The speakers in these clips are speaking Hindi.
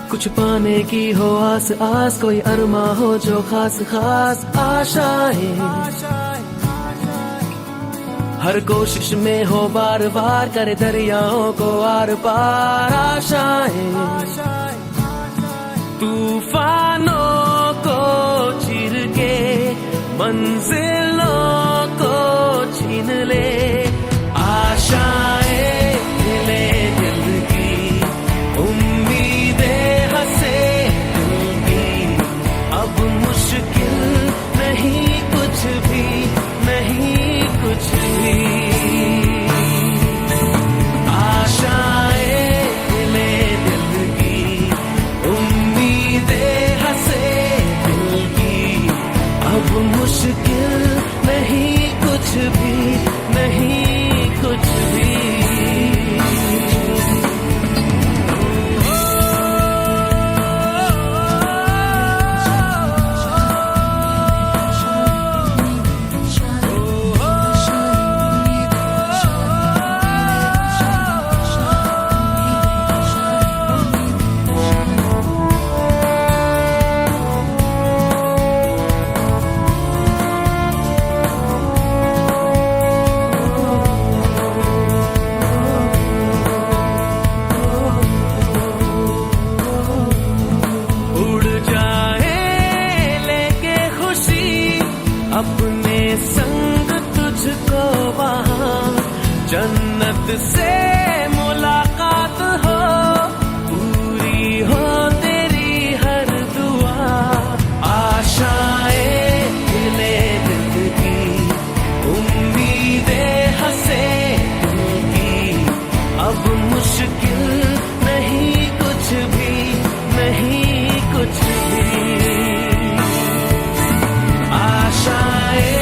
कुछ पाने की हो आस आस, कोई अरमा हो जो खास खास आशाएं, हर कोशिश में हो बार बार, करे दरियाओं को आर पार आशाएं, तूफानों को चीर के मंजिलों को छीन ले, आशाएं ले दिल की, उम्मीदें हंसे दिल की, अब मुश्किल नहीं कुछ भी, नहीं कुछ भी, आशाएं ले दिल की, उम्मीदें हंसे दिल की, अब मुश्किल नहीं कुछ भी, नहीं कुछ भी। अपने संग तुझको वहाँ जन्नत से मुलाकात हो, पूरी हो तेरी हर दुआ, आशाएं ले दिल की, उम्मीदें हंसे दिल की, अब मुश्किल नहीं कुछ भी, नहीं कुछ भी, आशाएं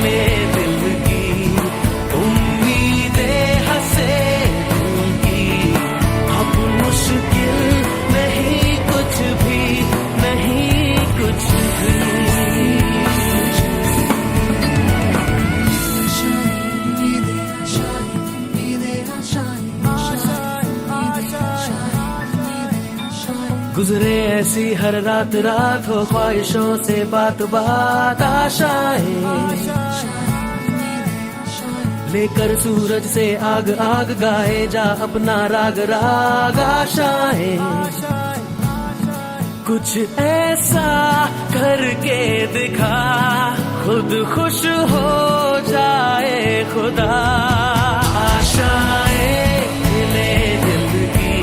ले दिल की, उम्मीदें हंसे दिल की, अब मुश्किल नहीं कुछ भी, नहीं कुछ भी। गुजरे ऐसी हर रात रात, हो ख्वाहिशों से बात बात, आशाएं लेकर सूरज से आग आग, गाए जा अपना राग राग, आशाएं कुछ ऐसा करके दिखा, खुद खुश हो जाए खुदा, आशाएं ले दिल की,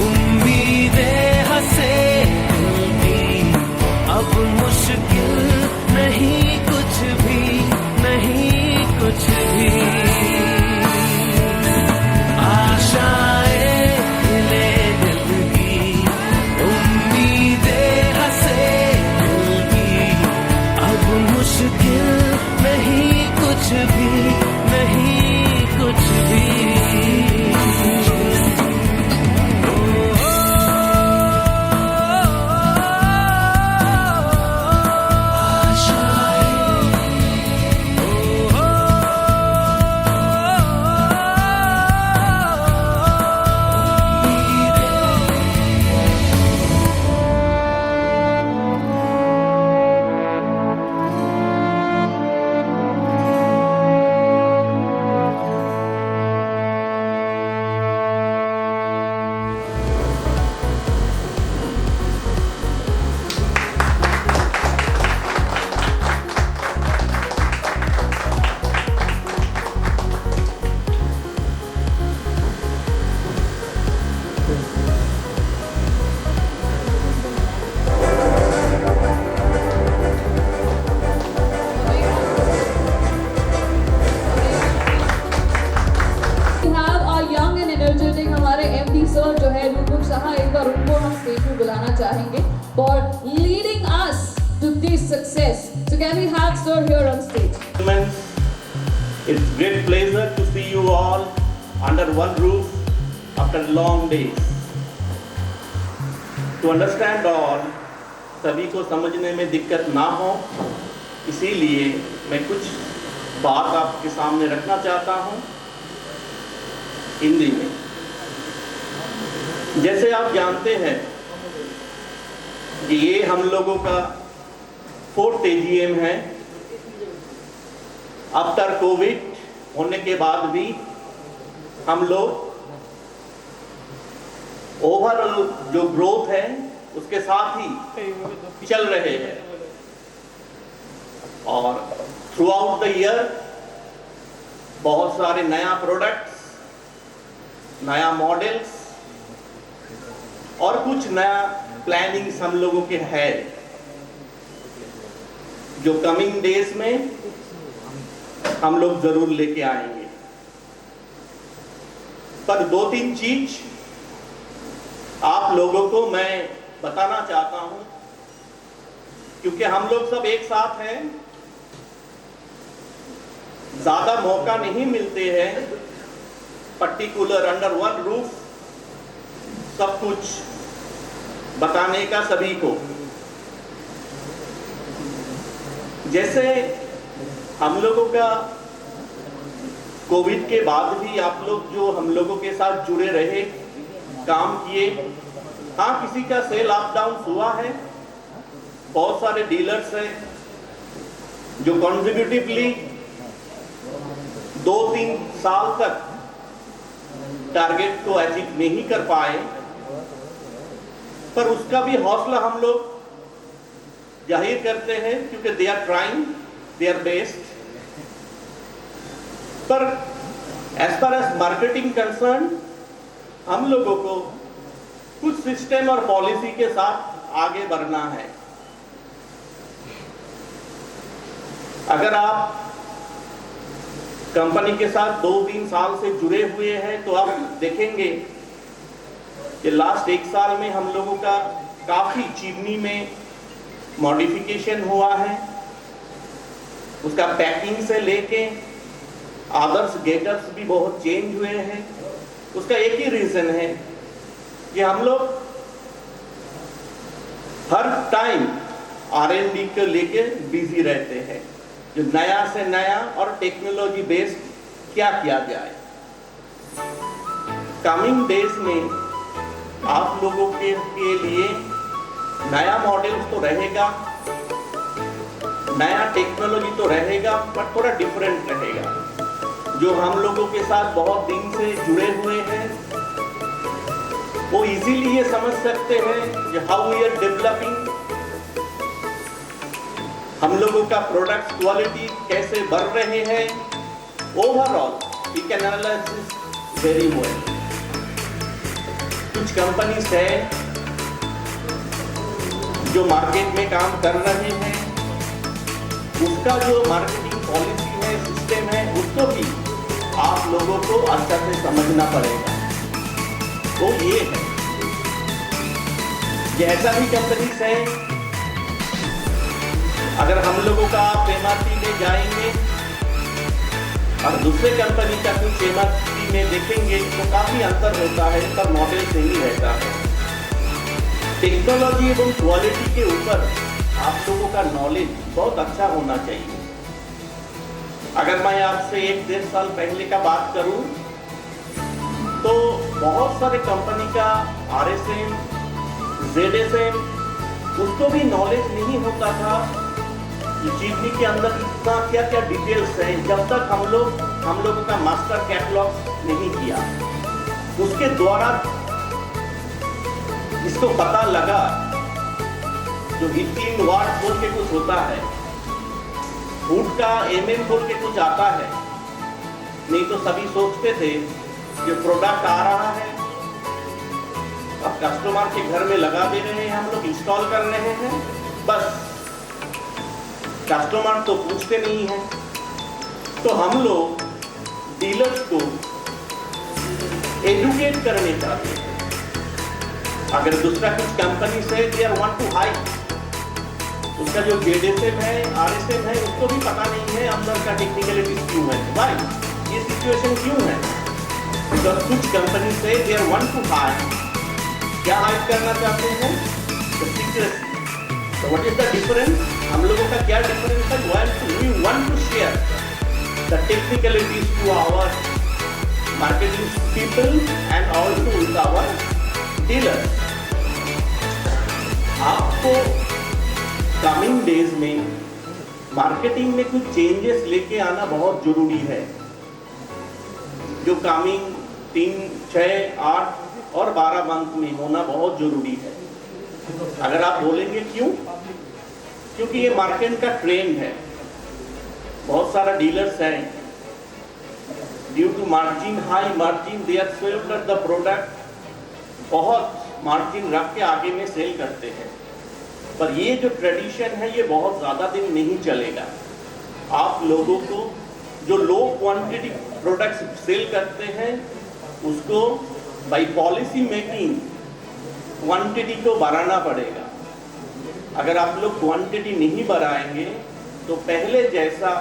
उम्मीदें हंसे दिल की, अब मुश्किल नहीं कुछ भी, नहीं कुछ भी, आशाएं ले दिल की, उम्मीदें हंसे दिल की, अब मुश्किल नहीं कुछ भी, नहीं कुछ भी। For leading us to this success. So can we have sir here on stage? It's great pleasure to see you all under one roof after long days. To understand all, सभी को समझने में दिक्कत ना हो, इसीलिए मैं कुछ बात आपके सामने रखना चाहता हूँ हिंदी में। जैसे आप जानते हैं कि ये हम लोगों का 4th AGM है। आफ्टर कोविड होने के बाद भी हम लोग ओवरऑल जो ग्रोथ है उसके साथ ही चल रहे हैं और थ्रू आउट द ईयर बहुत सारे नया प्रोडक्ट्स, नया मॉडल्स और कुछ नया प्लानिंग्स हम लोगों के है जो कमिंग डेज में हम लोग जरूर लेके आएंगे। पर 2-3 चीज आप लोगों को मैं बताना चाहता हूं, क्योंकि हम लोग सब एक साथ हैं, ज्यादा मौका नहीं मिलते हैं पर्टिकुलर अंडर वन रूफ सब कुछ बताने का सभी को। जैसे हम लोगों का कोविड के बाद भी आप लोग जो हम लोगों के साथ जुड़े रहे, काम किए, हाँ किसी का सेल अप डाउन हुआ है, बहुत सारे डीलर्स हैं जो कॉन्जिक्यूटिवली 2-3 साल तक टारगेट को अचीव नहीं कर पाए, पर उसका भी हौसला हम लोग जाहिर करते हैं क्योंकि they are trying their best. पर as far as marketing concern हम लोगों को कुछ सिस्टम और पॉलिसी के साथ आगे बढ़ना है। अगर आप कंपनी के साथ 2-3 साल से जुड़े हुए हैं तो आप देखेंगे कि लास्ट 1 साल में हम लोगों का काफी चीनी में मॉडिफिकेशन हुआ है। उसका पैकिंग से लेके आदर्स गेटअप्स भी बहुत चेंज हुए हैं। उसका एक ही रीजन है कि हम लोग हर टाइम R&D को लेके बिजी रहते हैं, जो नया से नया और टेक्नोलॉजी बेस्ड क्या किया जाए। कमिंग डेज में आप लोगों के लिए नया मॉडल तो रहेगा, नया टेक्नोलॉजी तो रहेगा, पर थोड़ा डिफरेंट रहेगा। जो हम लोगों के साथ बहुत दिन से जुड़े हुए हैं वो इजीली ये समझ सकते हैं कि हाउ वी आर डेवलपिंग, हम लोगों का प्रोडक्ट क्वालिटी कैसे बढ़ रहे हैं। Overall we can analyse this very well. कुछ कंपनीज है जो मार्केट में काम कर रहे हैं, उसका जो मार्केटिंग पॉलिसी है, सिस्टम है, उसको भी आप लोगों को अच्छा से समझना पड़ेगा। वो ये है, जैसा भी कंपनीज है, अगर हम लोगों का आप MRP ले जाएंगे और दूसरे कंपनी का कुछ MRP में देखेंगे तो काफी अंतर होता है, पर मॉडल सही रहता है। टेक्नोलॉजी एवं क्वालिटी के ऊपर आप लोगों का नॉलेज बहुत अच्छा होना चाहिए। अगर मैं आपसे 1-1.5 साल पहले का बात करूं तो बहुत सारे कंपनी का RSM, ZSM, उसको भी नॉलेज नहीं होता था कि चीनी के अंदर इतना क्या क्या डिटेल्स है, जब तक हम लोगों का मास्टर कैटलॉग नहीं किया। उसके द्वारा इसको पता लगा जो 18 वाट बोल के कुछ होता है, फूड का MM बोल के कुछ आता है। नहीं तो सभी सोचते थे कि प्रोडक्ट आ रहा है, अब कस्टमर के घर में लगा दे रहे हैं, हम लोग इंस्टॉल कर रहे हैं, बस कस्टमर तो पूछते नहीं है। तो हम लोग डीलर्स को एजुकेट करने चाहते हैं। अगर दूसरा कुछ कंपनी से they are want to hide, उसका जो ZSM है, RSM है, उसको भी पता नहीं है अंदर का टेक्निकलिटीज क्यों है। भाई ये सिचुएशन क्यों है? बिकॉज कुछ कंपनी से they are want to hide, क्या हाइड करना चाहते हैं? सीक्रेसी। तो व्हाट इज द डिफरेंस? हम लोगों का क्या डिफरेंस है? We want to share the technicalities to our marketing people and also with our retailer, आपको कमिंग डेज में मार्केटिंग में कुछ चेंजेस लेके आना बहुत जरूरी है, जो कमिंग 3, 6, 8 और 12 मंथ में होना बहुत जरूरी है। अगर आप बोलेंगे क्यों? क्योंकि ये मार्केट का ट्रेंड है। बहुत सारा डीलर्स हैं, due to margin, high margin, they are sell कर द प्रोडक्ट, बहुत मार्जिन रख के आगे में सेल करते हैं। पर ये जो ट्रेडिशन है ये बहुत ज़्यादा दिन नहीं चलेगा। आप लोगों को जो लो क्वांटिटी प्रोडक्ट्स सेल करते हैं उसको बाय पॉलिसी मेकिंग क्वांटिटी को बढ़ाना पड़ेगा। अगर आप लोग क्वांटिटी नहीं बढ़ाएंगे तो पहले जैसा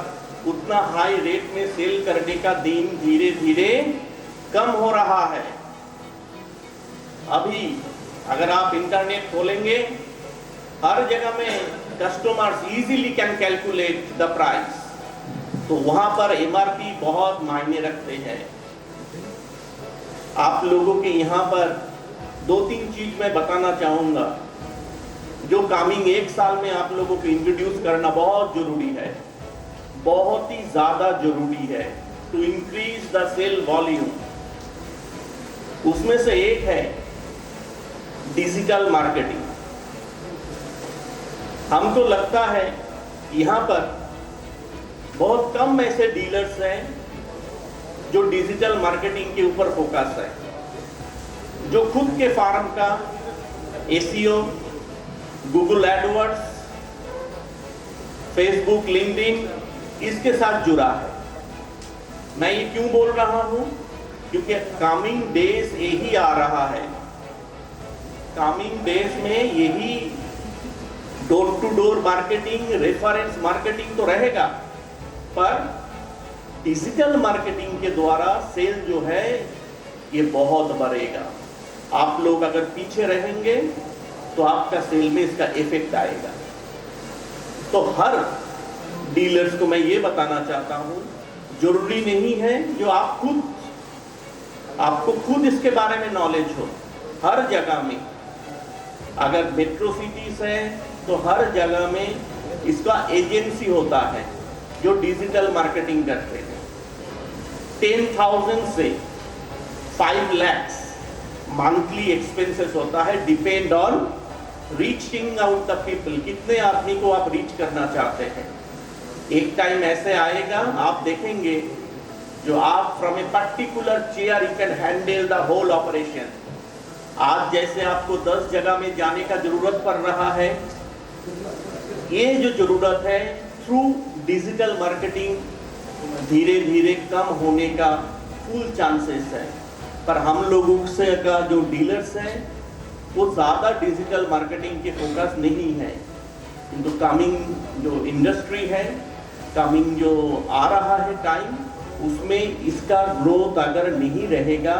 उतना हाई रेट में सेल करने का दिन धीरे धीरे कम हो रहा है। अभी अगर आप इंटरनेट खोलेंगे, हर जगह में customers easily can calculate the price, तो वहां पर एमआरपी बहुत मायने रखते हैं। आप लोगों के यहाँ पर 2-3 चीज मैं बताना चाहूंगा जो कमिंग 1 साल में आप लोगों को इंट्रोड्यूस करना बहुत जरूरी है, बहुत ही ज्यादा जरूरी है to increase the sale volume. उसमें से एक है डिजिटल मार्केटिंग। हमको लगता है यहाँ पर बहुत कम ऐसे डीलर्स हैं जो डिजिटल मार्केटिंग के ऊपर फोकस है, जो खुद के फार्म का SEO, Google AdWords, Facebook, LinkedIn इसके साथ जुड़ा है। मैं ये क्यों बोल रहा हूं? क्योंकि कमिंग डेज यही आ रहा है। कमिंग डेज में यही door to door marketing, reference marketing तो रहेगा, पर डिजिटल मार्केटिंग के द्वारा सेल जो है ये बहुत बढ़ेगा। आप लोग अगर पीछे रहेंगे तो आपका सेल में इसका इफेक्ट आएगा। तो हर डीलर्स को मैं ये बताना चाहता हूँ, जरूरी नहीं है जो आपको खुद इसके बारे में नॉलेज हो। हर जगह में, अगर मेट्रो सिटीज है तो हर जगह में इसका एजेंसी होता है जो डिजिटल मार्केटिंग करते हैं। 10,000 से 5 लाख मंथली एक्सपेंसेस होता है, depend on reaching out the people, कितने आदमी को आप रीच करना चाहते हैं। एक टाइम ऐसे आएगा आप देखेंगे जो आप from a particular chair you can handle the whole operation. आज जैसे आपको 10 जगह में जाने का जरूरत पड़ रहा है, ये जो जरूरत है थ्रू डिजिटल मार्केटिंग धीरे धीरे कम होने का फुल चांसेस है। पर हम लोगों से का जो डीलर्स हैं वो ज़्यादा डिजिटल मार्केटिंग के फोकस नहीं है। किंतु कमिंग जो इंडस्ट्री है, कमिंग जो आ रहा है टाइम, उसमें इसका ग्रोथ अगर नहीं रहेगा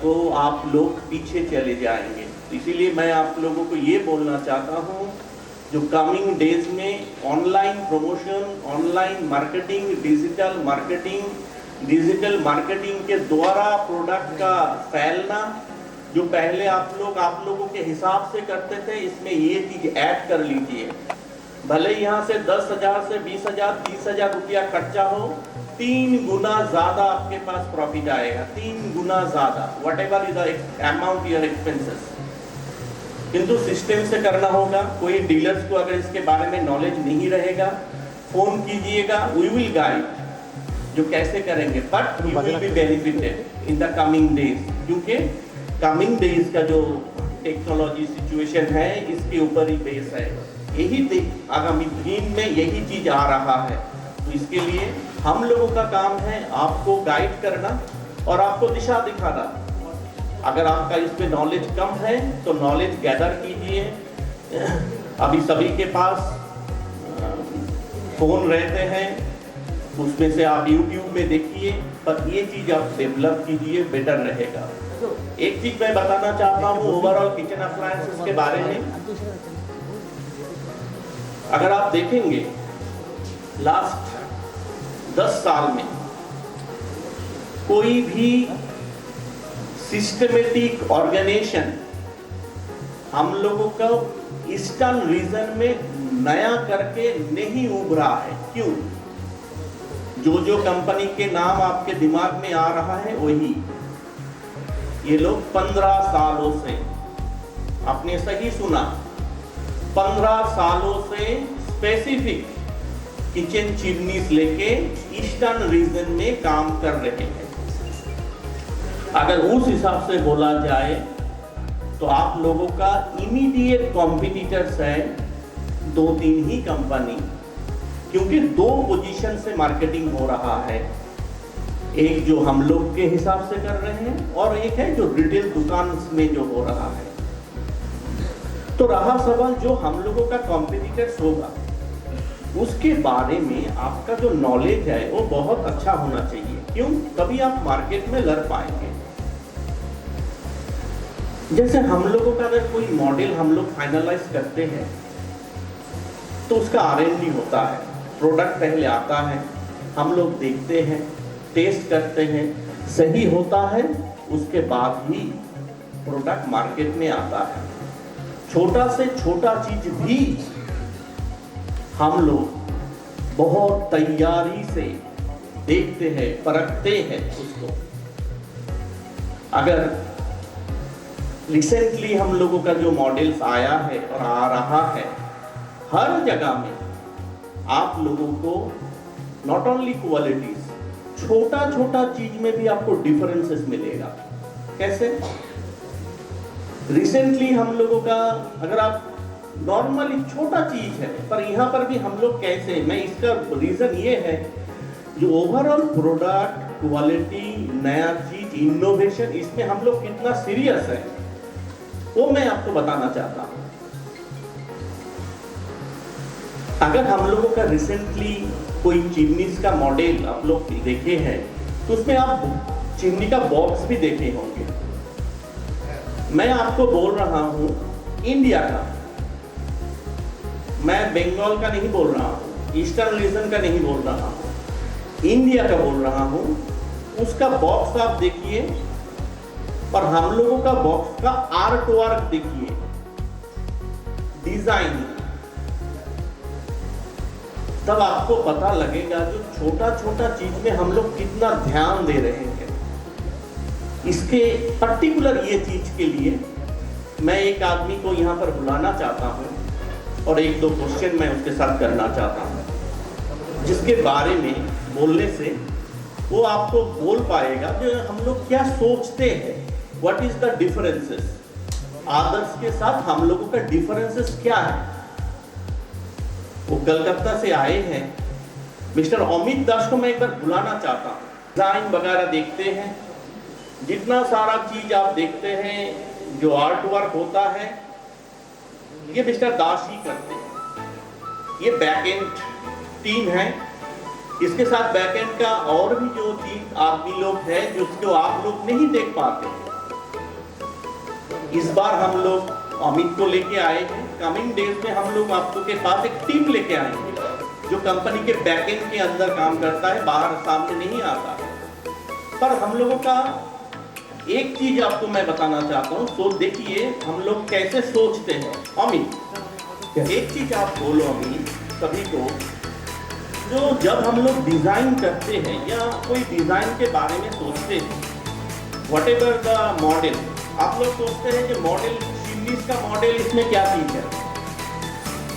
तो आप लोग पीछे चले जाएंगे। तो इसीलिए मैं आप लोगों को ये बोलना चाहता हूँ, जो कमिंग डेज में online promotion, online marketing, digital marketing के द्वारा प्रोडक्ट का फैलना, जो पहले आप लोगों के हिसाब से करते थे, इसमें ये चीज ऐड कर लीजिए। भले यहाँ से 10,000 से 20,000, 30,000 रुपया खर्चा हो, 3 गुना ज्यादा आपके पास प्रॉफिट आएगा, 3 गुना ज्यादा, what ever is the amount your expenses. किंतु सिस्टम से करना होगा। कोई डीलर्स को अगर इसके बारे में नॉलेज नहीं रहेगा, फोन कीजिएगा, वी विल गाइड जो कैसे करेंगे, but you will be benefited in the coming days. क्योंकि कमिंग डेज का जो टेक्नोलॉजी सिचुएशन है इसके ऊपर ही बेस है। यही आगामी दिन में यही चीज आ रहा है। तो इसके लिए हम लोगों का काम है आपको गाइड करना और आपको दिशा दिखाना। अगर आपका इस पे नॉलेज कम है तो नॉलेज गैदर कीजिए। अभी सभी के पास फोन रहते हैं, उसमें से आप YouTube में देखिए, पर ये चीज आप डेवलप कीजिए, बेटर रहेगा। एक चीज मैं बताना चाहता हूँ ओवरऑल किचन अप्लायंसेस के बारे में। अगर आप देखेंगे लास्ट 10 साल में कोई भी सिस्टमेटिक ऑर्गेनाइजेशन हम लोगों का ईस्टर्न रीजन में नया करके नहीं उभरा है। क्यों? जो कंपनी के नाम आपके दिमाग में आ रहा है वही, ये लोग 15 सालों से, आपने सही सुना, 15 सालों से स्पेसिफिक किचन चिमनीज लेके ईस्टर्न रीजन में काम कर रहे हैं। अगर उस हिसाब से बोला जाए तो आप लोगों का इमीडिएट कॉम्पिटिटर्स है 2-3 ही कंपनी, क्योंकि 2 पोजीशन से मार्केटिंग हो रहा है। एक जो हम लोग के हिसाब से कर रहे हैं और एक है जो रिटेल दुकान में जो हो रहा है। तो रहा सवाल जो हम लोगों का कॉम्पिटिटर्स होगा उसके बारे में आपका जो नॉलेज है वो बहुत अच्छा होना चाहिए। क्यों? तभी आप मार्केट में लड़ पाएंगे। जैसे हम लोगों का अगर कोई मॉडल हम लोग फाइनलाइज करते हैं तो उसका R&D होता है, प्रोडक्ट पहले आता है, हम लोग देखते हैं, टेस्ट करते हैं, सही होता है, उसके बाद ही प्रोडक्ट मार्केट में आता है। छोटा से छोटा चीज भी हम लोग बहुत तैयारी से देखते हैं, परखते हैं उसको। अगर रिसेंटली हम लोगों का जो मॉडल्स आया है और आ रहा है, हर जगह में आप लोगों को नॉट ओनली क्वालिटीज, छोटा छोटा चीज में भी आपको डिफरेंसेस मिलेगा। कैसे? रिसेंटली हम लोगों का, अगर आप नॉर्मली छोटा चीज है, पर यहाँ पर भी हम लोग कैसे, मैं इसका रीजन ये है जो ओवरऑल प्रोडक्ट क्वालिटी, नया चीज, इनोवेशन, इसमें हम लोग कितना सीरियस है वो मैं आपको बताना चाहता हूं। अगर हम लोगों का रिसेंटली कोई चिमनीज का मॉडल आप लोग देखे हैं तो उसमें आप चिमनी का बॉक्स भी देखे होंगे। मैं आपको बोल रहा हूं इंडिया का, मैं बंगाल का नहीं बोल रहा हूं, ईस्टर्न रीजन का नहीं बोल रहा हूं, इंडिया का बोल रहा हूं। उसका बॉक्स आप देखिए और हम लोगों का बॉक्स का आर्ट वर्क देखिए, डिजाइन, तब आपको पता लगेगा जो छोटा छोटा चीज में हम लोग कितना ध्यान दे रहे हैं। इसके पर्टिकुलर ये चीज के लिए मैं एक आदमी को यहाँ पर बुलाना चाहता हूँ और 1-2 क्वेश्चन मैं उसके साथ करना चाहता हूँ, जिसके बारे में बोलने से वो आपको बोल पाएगा जो हम लोग क्या सोचते हैं, what is the differences, others के साथ हम लोगों का डिफरेंसेस क्या है। वो कलकत्ता से आए हैं, मिस्टर अमित दास को मैं एक बार बुलाना चाहता हूँ। डिजाइन वगैरह देखते हैं, जितना सारा चीज आप देखते हैं जो आर्ट वर्क होता है ये मिस्टर दास ही करते हैं। ये बैक एंड टीम है, इसके साथ बैक एंड का और भी जो चीज आदमी लोग हैं जो आप लोग नहीं देख पाते। इस बार हम लोग अमित को लेके आए हैं। कमिंग डेज में हम लोग आपको के पास एक टीम लेके आएंगे जो कंपनी के बैक एंड के अंदर काम करता है, बाहर सामने नहीं आता है। पर हम लोगों का एक चीज आपको मैं बताना चाहता हूँ, तो देखिए हम लोग कैसे सोचते हैं। अमित, एक चीज आप बोलो अमित सभी को, जो जब हम लोग डिजाइन करते हैं या कोई डिजाइन के बारे में सोचते हैं, वट एवर द मॉडल, आप लोग सोचते हैं कि मॉडल, चिमनीज का मॉडल, इसमें क्या चीज है।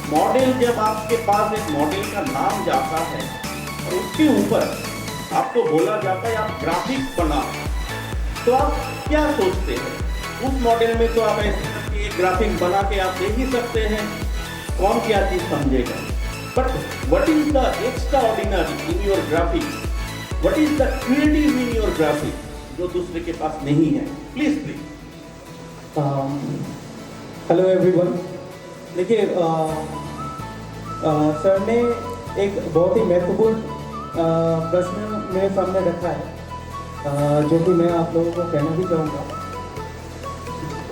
मॉडल, जब आपके पास एक मॉडल का नाम जाता है और उसके ऊपर आपको बोला जाता है आप ग्राफिक्स बनाओ, तो आप क्या सोचते हैं? उस मॉडल में तो आप ऐसे एक ग्राफिक्स बना के आप दे ही सकते हैं, कौन क्या चीज समझेगा। But what is the extraordinary in your graphics, what is the creative in your graphics जो दूसरे के पास नहीं है? Please please. Hello everyone. देखिए सर ने एक बहुत ही महत्वपूर्ण प्रश्न मेरे सामने रखा है, जो कि मैं आप लोगों को कहना भी चाहूँगा।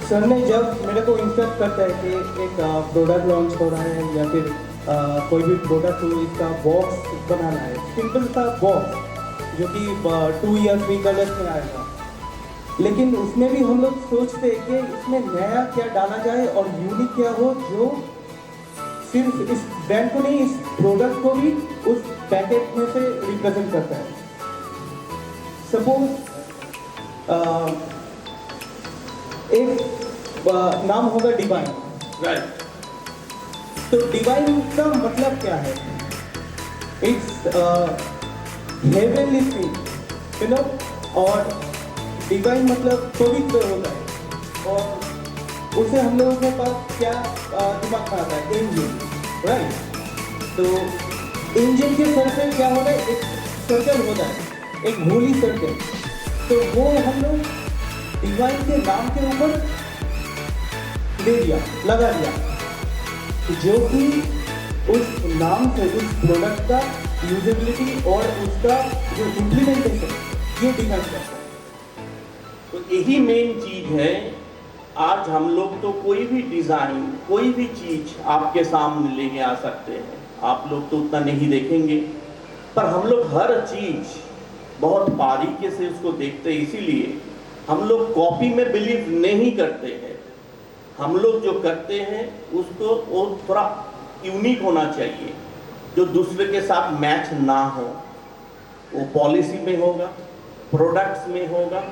सर ने जब मेरे को इंस्ट्रक्ट करता है कि एक प्रोडक्ट लॉन्च हो रहा है या फिर कोई भी प्रोडक्ट हो, इसका बॉक्स बनाना है, सिंपल सा बॉक्स जो कि 2 या 3 कलर्स में आएगा, लेकिन उसमें भी हम लोग सोचते हैं कि इसमें नया क्या डाला जाए और यूनिक क्या हो, जो सिर्फ इस ब्रांड को नहीं, इस प्रोडक्ट को भी उस पैकेट में से रिप्रेजेंट करता है। सपोज एक नाम होगा डिवाइन, राइट। तो डिवाइन का मतलब क्या है? It's heavenly thing, you know, और डिवाइन मतलब पवित्र होता है, और उसे हम लोगों के पास क्या दिमाग में आता है? Angel, right. तो एंजल के सर पे क्या होता है? एक सर्कल होता है, एक होली सर्कल। तो वो हम लोग डिवाइन के नाम के ऊपर दे दिया, लगा दिया, जो कि उस नाम से उस प्रोडक्ट का यूजेबिलिटी और उसका जो इम्प्लीमेंटेशन ये डिफाइन करता है। तो यही मेन चीज है। आज हम लोग तो कोई भी डिजाइन, कोई भी चीज आपके सामने लेके आ सकते हैं। आप लोग तो उतना नहीं देखेंगे, पर हम लोग हर चीज बहुत बारीकी से उसको देखते हैं। इसीलिए हम लोग कॉपी में बिलीव नहीं करते हैं। हम लोग जो करते हैं उसको वो थोड़ा यूनिक होना चाहिए, जो दूसरे के साथ मैच ना हो। वो पॉलिसी में होगा, प्रोडक्ट्स में होगा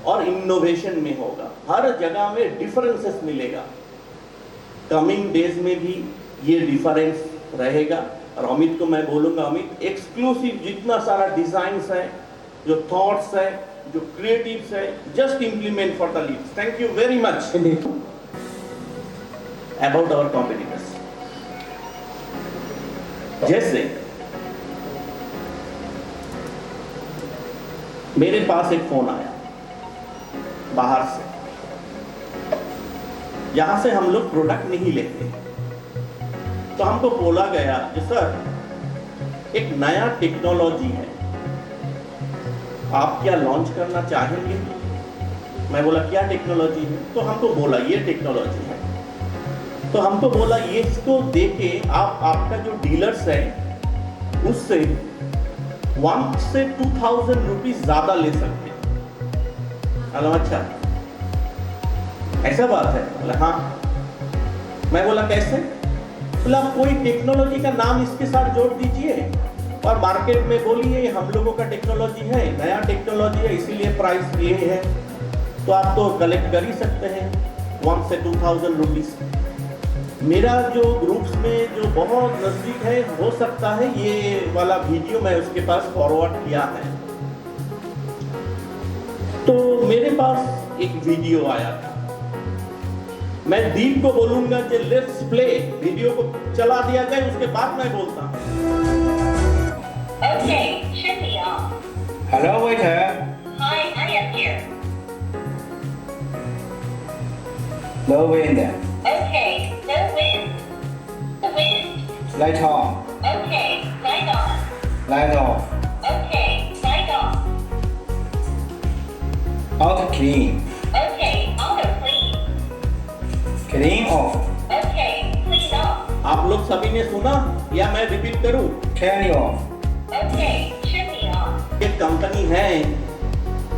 और इनोवेशन में होगा। हर जगह में डिफरेंसेस मिलेगा। कमिंग डेज में भी ये डिफरेंस रहेगा। और अमित को मैं बोलूँगा, अमित एक्सक्लूसिव जितना सारा डिजाइन्स है, जो थॉट्स है, जो क्रिएटिव्स है, just implement for the leads. Thank you very much. About our competitors, जैसे मेरे पास एक फोन आया बाहर से, यहां से हम लोग प्रोडक्ट नहीं लेते, तो हमको बोला गया कि सर एक नया टेक्नोलॉजी है, आप क्या लॉन्च करना चाहेंगे? मैं बोला क्या टेक्नोलॉजी है? तो हमको बोला ये टेक्नोलॉजी है। तो हमको बोला ये इसको देके आप आपका जो डीलर्स है उससे 1 से 2000 रुपीज ज्यादा ले सकते हैं। हेलो, अच्छा ऐसा बात है? बोला हाँ। मैं बोला कैसे? बोला कोई टेक्नोलॉजी का नाम इसके साथ जोड़ दीजिए और मार्केट में बोलिए हम लोगों का टेक्नोलॉजी है, नया टेक्नोलॉजी है, इसीलिए प्राइस ये है, तो आप तो कलेक्ट कर ही सकते हैं 1 से 2000 रुपीज। मेरा जो ग्रुप्स में जो बहुत नजदीक है, हो सकता है ये वाला वीडियो मैं उसके पास फॉरवर्ड किया है। तो मेरे पास एक वीडियो आया था। मैं दीप को बोलूंगा कि लेट्स प्ले, वीडियो को चला दिया जाए, उसके बाद मैं बोलता हूँ। Okay, should be on. Hello, waiter. Hi, I am here. No wind. Okay, no wind. The wind. Light on. Okay, light on. Light off. Okay, light off. Out clean. Okay, auto clean. Clean off. Okay, clean off. आप लोग सभी ने सुना या मैं रिपीट करूं? Carry off. Okay, should be on. एक कंपनी है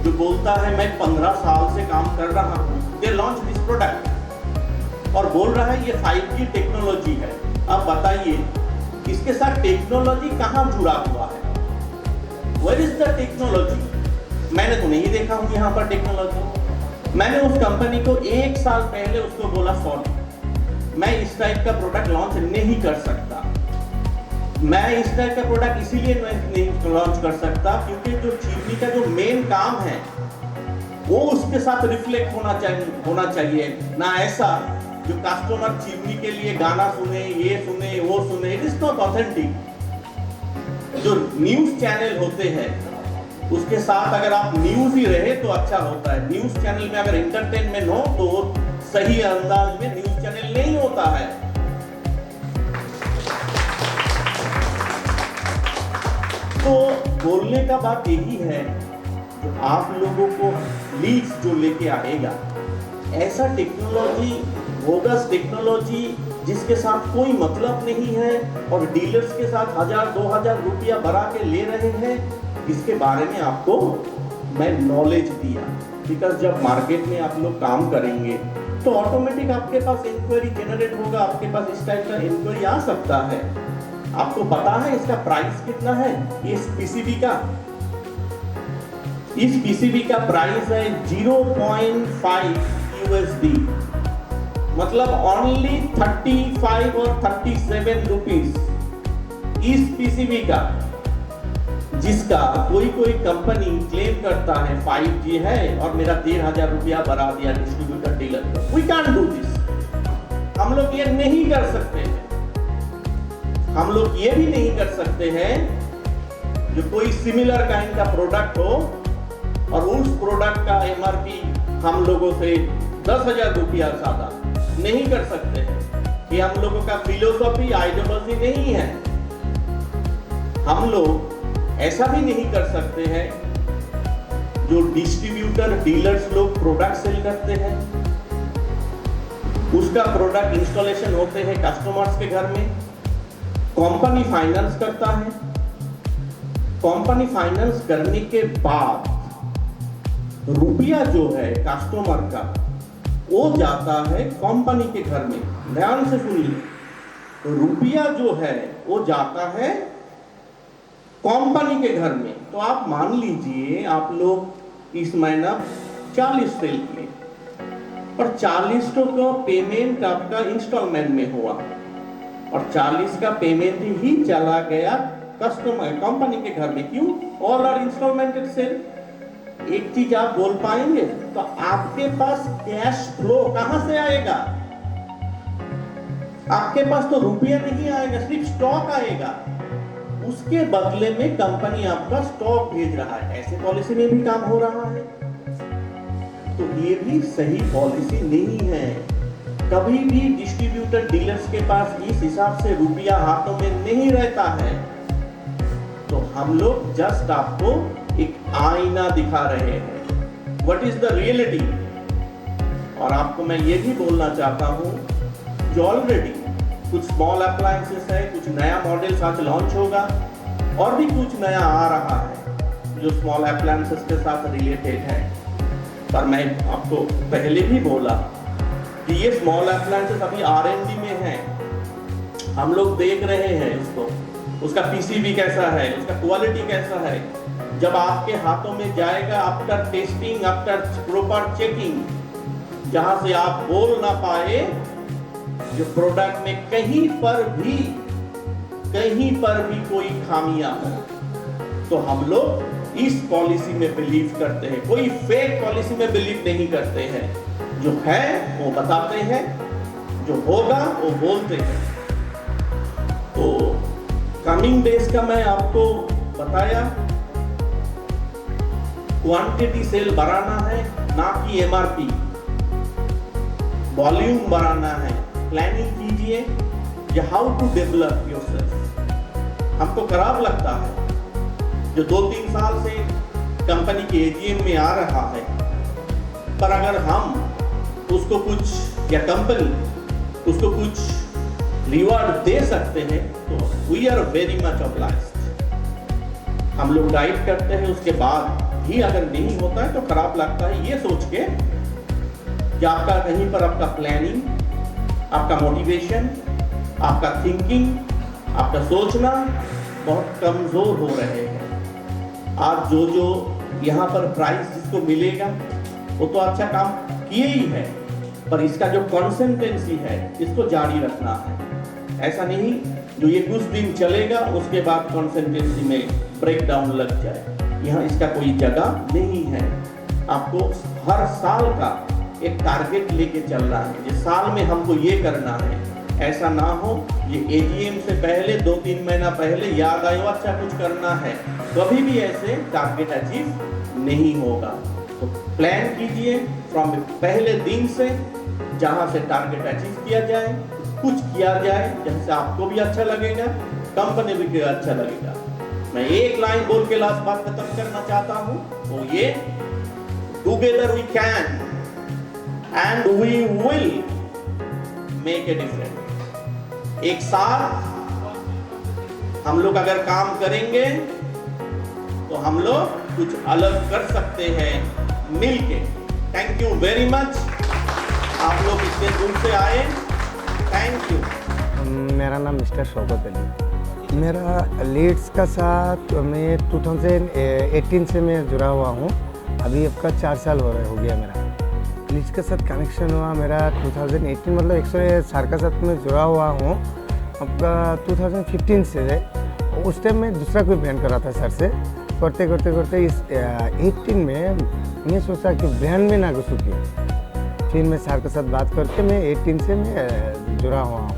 जो बोलता है मैं 15 साल से काम कर रहा हूँ, दे लॉन्च दिस प्रोडक्ट और बोल रहा है ये 5G टेक्नोलॉजी है। अब बताइए इसके साथ टेक्नोलॉजी कहाँ जुड़ा हुआ है? Where is the technology? मैंने तो नहीं देखा हूँ यहाँ पर टेक्नोलॉजी। मैंने उस कंपनी को 1 साल पहले उसको बोला सॉरी, मैं इस टाइप का प्रोडक्ट लॉन्च नहीं कर सकता। मैं इस टाइप का प्रोडक्ट इसीलिए नहीं लॉन्च कर सकता क्योंकि जो चिमनी का जो मेन काम है वो उसके साथ रिफ्लेक्ट होना चाहिए, ना ऐसा जो कस्टमर चिमनी के लिए गाना सुने, ये सुने, वो सुने। It is not authentic. जो न्यूज चैनल होते हैं उसके साथ अगर आप न्यूज ही रहे तो अच्छा होता है। न्यूज चैनल में अगर एंटरटेनमेंट हो तो वो सही अंदाज में न्यूज चैनल नहीं होता है। तो बोलने का बात यही है, जो आप लोगों को लीड्स जो लेके आएगा, ऐसा टेक्नोलॉजी बोगस टेक्नोलॉजी जिसके साथ कोई मतलब नहीं है और डीलर्स के साथ 1000-2000 रुपया बढ़ा के ले रहे हैं, इसके बारे में आपको मैं नॉलेज दिया। बिकॉज जब मार्केट में आप लोग काम करेंगे तो ऑटोमेटिक आपके पास इंक्वायरी जनरेट होगा, आपके पास इस टाइप का इंक्वायरी आ सकता है। आपको पता है इसका प्राइस कितना है इस पीसीबी का? इस पीसीबी का प्राइस है 0.5 USD, मतलब ओनली 35 और 37 रुपीज इस पीसीबी का, जिसका कोई कंपनी क्लेम करता है 5G है और मेरा 13,000 रुपया बढ़ा दिया डिस्ट्रीब्यूटर डीलर को। We can do this. हम लोग ये नहीं कर सकते हैं। हम लोग ये भी नहीं कर सकते हैं जो कोई सिमिलर काइंड का प्रोडक्ट हो और उस प्रोडक्ट का MRP हम लोगों से 10,000 रुपया ज्यादा नहीं कर सकते हैं। ये हम लोगों का फिलोसॉफी आइडियोलॉजी नहीं है। हम लोग ऐसा भी नहीं कर सकते हैं जो डिस्ट्रीब्यूटर डीलर्स लोग प्रोडक्ट सेल करते हैं, उसका प्रोडक्ट इंस्टॉलेशन होते हैं कस्टमर्स के घर में, कंपनी फाइनेंस करता है। कंपनी फाइनेंस करने के बाद रुपया जो है कस्टमर का वो जाता है कंपनी के घर में। ध्यान से सुनिए, तो रुपया जो है वो जाता है कंपनी के घर में। तो आप मान लीजिए आप लोग इस महीना 40 सेल किए और 40 का पेमेंट आपका इंस्टॉलमेंट में हुआ और 40 का पेमेंट ही चला गया कस्टमर कंपनी के घर में। क्यों? All are installmented sale. एक चीज आप बोल पाएंगे तो आपके पास कैश फ्लो कहां से आएगा? आपके पास तो रुपया नहीं आएगा, सिर्फ स्टॉक आएगा। उसके बदले में कंपनी आपका स्टॉक भेज रहा है। ऐसे पॉलिसी में भी काम हो रहा है, तो ये भी सही पॉलिसी नहीं है। कभी भी डिस्ट्रीब्यूटर डीलर्स के पास इस हिसाब से रुपया हाथों में नहीं रहता है। तो हम लोग जस्ट आपको एक आईना दिखा रहे हैं, व्हाट इज द रियलिटी। और आपको मैं ये भी बोलना चाहता हूं जो ऑलरेडी कुछ स्मॉल अप्लायंसेस है, कुछ नया मॉडल आज लॉन्च होगा और भी कुछ नया आ रहा है जो स्मॉल अप्लायंसेस के साथ रिलेटेड है। पर मैं आपको पहले भी बोला कि ये स्मॉल अप्लायंसेस अभी R&D में है। हम लोग देख रहे हैं उसको, उसका पीसीबी कैसा है, उसका क्वालिटी कैसा है। जब आपके हाथों में जाएगा after testing, after proper checking, जहां से आप बोल ना पाए जो प्रोडक्ट में कहीं पर भी कोई खामियां हो, तो हम लोग इस पॉलिसी में बिलीव करते हैं। कोई फेक पॉलिसी में बिलीव नहीं करते हैं। जो है वो बताते हैं, जो होगा वो बोलते हैं। तो कमिंग डेज का मैं आपको बताया, क्वांटिटी सेल बढ़ाना है ना कि MRP, वॉल्यूम बढ़ाना है। प्लानिंग कीजिए या हाउ टू डेवलप योरसेल्फ। हमको खराब लगता है जो 2-3 साल से कंपनी के AGM में आ रहा है, पर अगर हम उसको कुछ या कंपनी उसको कुछ रिवार्ड दे सकते हैं तो we are very much obliged. हम लोग गाइड करते हैं, उसके बाद ही अगर नहीं होता है तो खराब लगता है ये सोच के कि आपका कहीं पर आपका प्लानिंग, आपका मोटिवेशन, आपका थिंकिंग, आपका सोचना बहुत कमजोर हो रहे हैं। आज जो यहाँ पर प्राइस जिसको मिलेगा वो तो अच्छा काम किए ही है, पर इसका जो कंसिस्टेंसी है इसको जारी रखना है। ऐसा नहीं जो ये कुछ दिन चलेगा उसके बाद कंसिस्टेंसी में ब्रेक डाउन लग जाए। यहाँ इसका कोई जगह नहीं है। आपको हर साल का एक टारगेट लेके चलना है, जिस साल में हमको ये करना है। ऐसा ना हो ये AGM से पहले 2-3 महीना पहले याद आयो अच्छा कुछ करना है, कभी भी ऐसे टारगेट अचीव नहीं होगा। तो प्लान कीजिए फ्रॉम पहले दिन से, जहां से टारगेट अचीव किया जाए, कुछ किया जाए जैसे आपको भी अच्छा लगेगा, कंपनी भी अच्छा लगेगा। मैं एक लाइन बोल के लास्ट बात खत्म करना चाहता हूं, वो ये, together we can and we will make a difference. एक साथ हम लोग अगर काम करेंगे तो हम लोग कुछ अलग कर सकते हैं मिलके। थैंक यू वेरी मच, आप लोग इतने दूर से आए, थैंक यू। मेरा नाम मिस्टर शौकत अली। मेरा लीड्स का साथ मैं 2018 से मैं जुड़ा हुआ हूँ। अभी आपका 4 साल हो गया मेरा लीड्स के साथ कनेक्शन हुआ मेरा 2018, मतलब एक्चुअली सर का साथ मैं जुड़ा हुआ हूँ आपका 2015 से। उस टाइम मैं दूसरा कोई ब्रांड कर रहा था सर से, करते करते करते इस 18 में मैं सोचा कि ब्रांड में ना घुसूँ की, फिर मैं सर के साथ बात करके मैं 18 से मैं जुड़ा हुआ हूँ।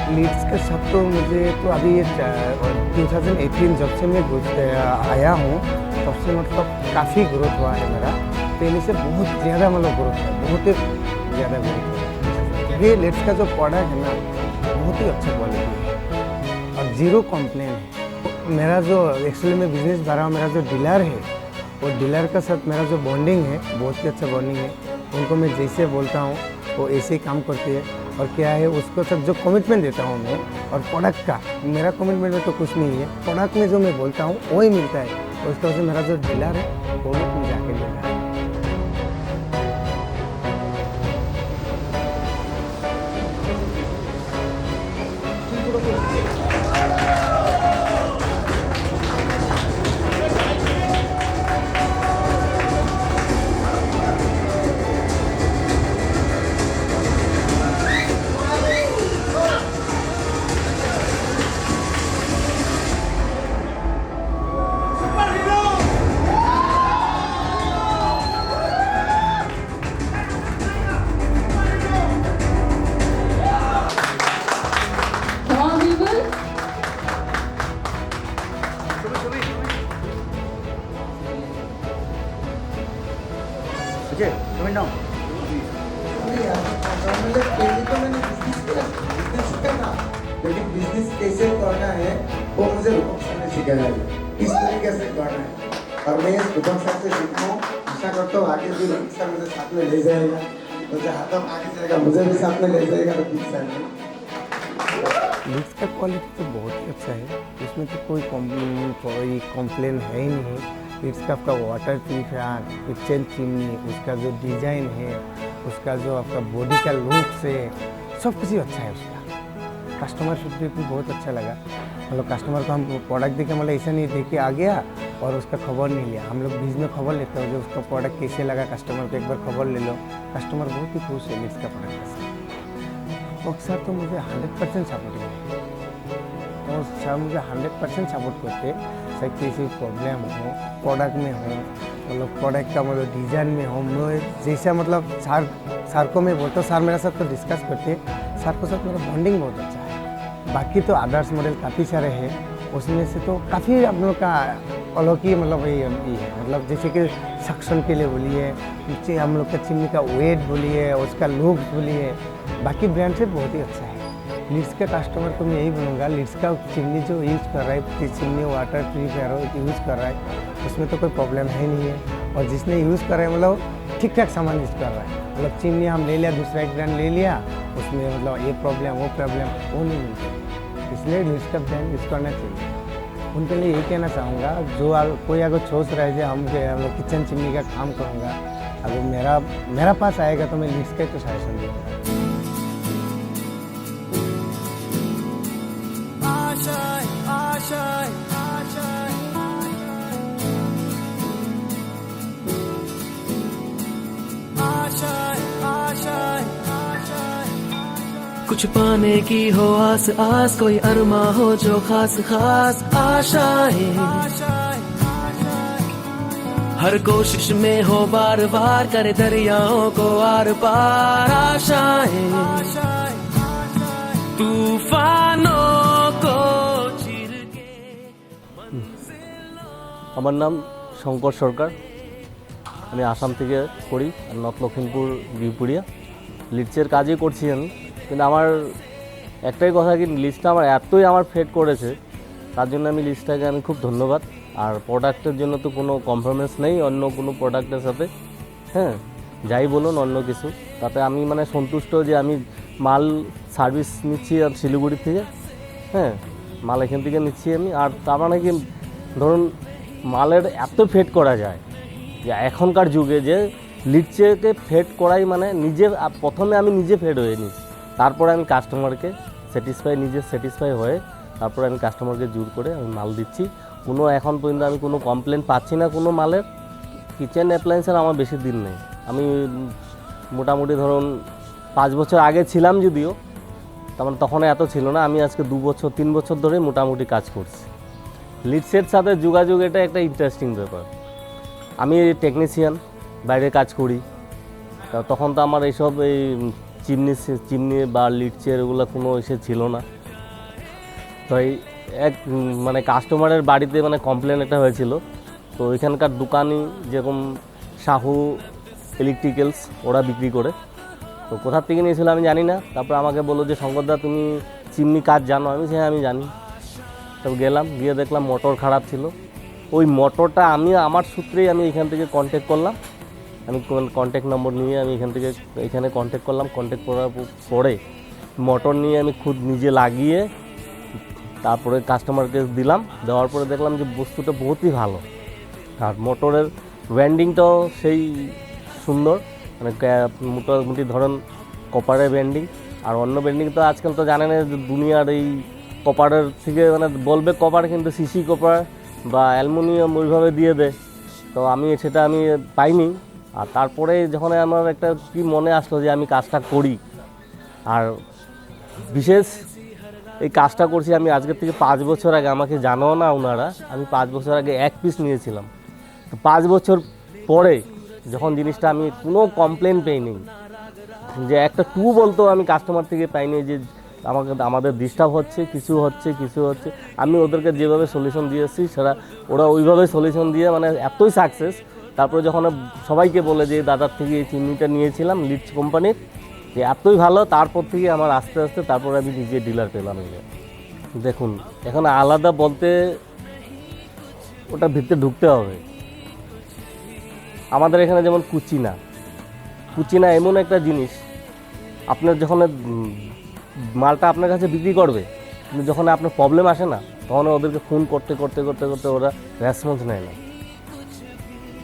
लीड्स के साथ तो मुझे तो अभी 2018 जब से मैं आया हूँ तब से मतलब काफ़ी ग्रोथ हुआ है मेरा। पहले से बहुत ज़्यादा मतलब ग्रोथ है, बहुत ही ज़्यादा ग्रोथ है। ये लीड्स का जो प्रोडक्ट है ना बहुत ही अच्छा क्वालिटी है और ज़ीरो कंप्लेन है। मेरा जो एक्चुअली मैं बिजनेस कर रहा हूँ, मेरा जो डीलर है वो डीलर का साथ मेरा जो बॉन्डिंग है बहुत ही अच्छा बॉन्डिंग है। उनको मैं जैसे बोलता हूँ वो ऐसे ही काम करती है। और क्या है उसको सब जो कमिटमेंट देता हूँ मैं, और प्रोडक्ट का मेरा कमिटमेंट में तो कुछ नहीं है, प्रोडक्ट में जो मैं बोलता हूँ वही मिलता है। और उसकी वजह से मेरा जो डीलर है वो लोग जाके लेना है। Okay, coming down. लेकिन बिजनेस कैसे करना है वो मुझे रूपम सर ने सिखाया है, किस तरीके से करना है। और मैं रूपम सर से सीखा हूँ, आशा करता हूँ आगे भी रूपम सर मुझे साथ में ले जाएगा, तो जहाँ तक आगे जाएगा मुझे भी साथ में ले जाएगा रूपम सर ने। लीड्स का क्वालिटी तो बहुत ही अच्छा है, उसमें तो कोई कंप्लेन है ही नहीं। लीड्स का आपका वाटर प्यूरिफायर, किचन चिमनी, उसका जो डिज़ाइन है, उसका जो आपका बॉडी का लुक से सब कुछ ही अच्छा है। उसका कस्टमर फीडबैक भी बहुत अच्छा लगा। मतलब कस्टमर को हम प्रोडक्ट देखे मतलब ऐसा नहीं देख के आ गया और उसका खबर नहीं लिया। हम लोग बीच में खबर लेते हैं जो उसका प्रोडक्ट कैसे लगा, कस्टमर को एक बार खबर ले लो। कस्टमर बहुत ही खुश है लीड्स का प्रोडक्ट से। और सर तो मुझे 100% सपोर्ट है, और सर मुझे 100% सपोर्ट करते। सर किसी प्रॉब्लम हो, प्रोडक्ट में हो, मतलब प्रोडक्ट का मतलब डिज़ाइन में हो, मैं जैसा मतलब सर को मैं बोलता हूँ, सर मेरे साथ तो डिस्कस करते हैं। सर के साथ मेरा बॉन्डिंग बहुत अच्छा है। बाकी तो अदर्स मॉडल काफ़ी सारे हैं, उसमें से तो काफ़ी हम लोग का अलग ही मतलब ये है। मतलब जैसे कि सक्शन के लिए बोलिए, हम लोग का चिमनी का वेट बोलिए, उसका लुक बोलिए, बाकी ब्रांड से बहुत ही अच्छा है। लिड्स के कस्टमर को मैं यही बोलूँगा, लिड्स का चिमनी जो यूज़ कर रहा है, चिमनी वाटर प्यूरिफायर यूज़ कर रहा है, उसमें तो कोई प्रॉब्लम है नहीं है। और जिसने यूज़ कर रहा है मतलब ठीक ठाक सामान यूज़ कर रहा है। मतलब चिमनी हम ले लिया, दूसरा एक ब्रांड ले लिया, उसमें मतलब ये प्रॉब्लम वो नहीं मिलता। इसलिए लिड्स का ब्रांड यूज़ करना चाहिए। उनके लिए ये कहना चाहूँगा, जो कोई अगर सोच रहा है कि हम किचन चिमनी का काम करूँगा, अगर मेरा पास आएगा तो मैं लिड्स का तो सजेशन दूँगा। कुछ पाने की हो आस आस, कोई अरमा हो जो खास खास आशाएं, हर कोशिश में हो बार बार, करे दरियाओं को आर पार आशाएं, तूफानों को चीर के। আমার নাম শঙ্কর সরকার, আমি আসাম থেকে করি, নর্থ লখিমপুর বিহপুরিয়া। লিডসের কাজই করছি আমি, কিন্তু আমার একটাই কথা কি, লিস্টটা আমার এতই ফেট করেছে, তার জন্য আমি লিস্টটাকে খুব ধন্যবাদ। আর প্রোডাক্টের জন্য তো কোনো কম্প্রোমাইজ নেই অন্য কোনো প্রোডাক্টের সাথে, হ্যাঁ যাই বলুন অন্য কিছু, তাতে আমি সন্তুষ্ট যে আমি মাল সার্ভিস নিচ্ছি আর শিলিগুড়ি থেকে, হ্যাঁ মাল এখান থেকে নিচ্ছি আমি। আর তার কি ধরুন মালের এত ফেট করা যায় যে এখনকার যুগে, যে লিডসকে ফেট করাই নিজে প্রথমে আমি নিজে ফেট হয়ে নিচ্ছি, তারপরে আমি কাস্টমারকে নিজে স্যাটিসফাই হয়ে তারপরে আমি কাস্টমারকে জোর করে আমি মাল দিচ্ছি। কোনো এখন পর্যন্ত আমি কোনো কমপ্লেন পাচ্ছি না কোনো মালের। কিচেন অ্যাপ্লায়েন্সের আমার বেশি দিন নেই, আমি মোটামুটি ধরুন 5 বছর আগে ছিলাম যদিও, তখন এত ছিল না। আমি আজকে 2-3 বছর ধরে মোটামুটি কাজ করছি। লিডসের সাথে যোগাযোগ এটা একটা ইন্টারেস্টিং ব্যাপার। আমি টেকনিশিয়ান, বাইরে কাজ করি, তখন তো আমার এইসব চিমনি বা লিডসের এগুলো কোনো ছিল না। তো এক কাস্টমারের বাড়িতে কমপ্লেন একটা হয়েছিল, তো এখানকার দোকানি যেরকম সাহু ইলেকট্রিক্যালস ওরা বিক্রি করে, তো কোথার থেকে নিয়েছিল আমি জানি না। তারপর আমাকে বললো যে শঙ্করদা তুমি চিমনি কাজ জানো? আমি হ্যাঁ আমি জানি। তো গেলাম, গিয়ে দেখলাম মোটর খারাপ ছিল। ওই মোটরটা আমার সূত্রেই আমি এখান থেকে কন্ট্যাক্ট করলাম, আমি কন্ট্যাক্ট নম্বর নিয়ে আমি এখানে কন্ট্যাক্ট করলাম। কন্ট্যাক্ট করার পরে মোটর নিয়ে আমি খুদ নিজে লাগিয়ে তারপরে কাস্টমারকে দিলাম। দেওয়ার পরে দেখলাম যে বস্তুটা বহুতই ভালো, আর মোটরের ব্যান্ডিংটাও সেই সুন্দর, মোটামুটি ধরেন কপারের ব্যান্ডিং। আর অন্য ব্যান্ডিং তো আজকাল তো জানেন দুনিয়ার এই কপারের থেকে বলবে কপার, কিন্তু সিসি কপার বা অ্যালুমিনিয়াম ওইভাবে দিয়ে দেয়। তো সেটা আমি পাইনি। আর তারপরে যখন আমার একটা কি মনে আসলো যে আমি কাজটা করি, আর বিশেষ এই কাজটা করছি আমি আজকের থেকে 5 বছর আগে, আমাকে জানো না ওনারা, আমি 5 বছর আগে 1 পিস নিয়েছিলাম। তো 5 বছর পরে যখন জিনিসটা আমি কোনো কমপ্লেন পাইনি, যে একটা বলতো আমি কাস্টমার থেকে পাইনি যে আমাদের ডিস্টার্ব হচ্ছে, কিছু হচ্ছে, আমি ওদেরকে যেভাবে সলিউশন দিয়েছি ওরা ওইভাবে সলিউশন দিয়ে এতই সাকসেস। তারপরে যখন সবাইকে বলে যে দাদার থেকে এই চিমনিটা নিয়েছিলাম লিডস কোম্পানির, যে এতই ভালো, তারপর থেকে আমার আস্তে আস্তে তারপরে আমি নিজে ডিলার পেলাম। দেখুন এখন আলাদা বলতে ওটা ভিতরে ঢুকতে হবে। আমাদের এখানে যেমন কুচিনা এমন একটা জিনিস, আপনার যখন মালটা আপনার কাছে বিক্রি করবে, কিন্তু যখন আপনার প্রবলেম আসে না, তখন ওদেরকে ফোন করতে ওরা রেসপন্স নেয় না।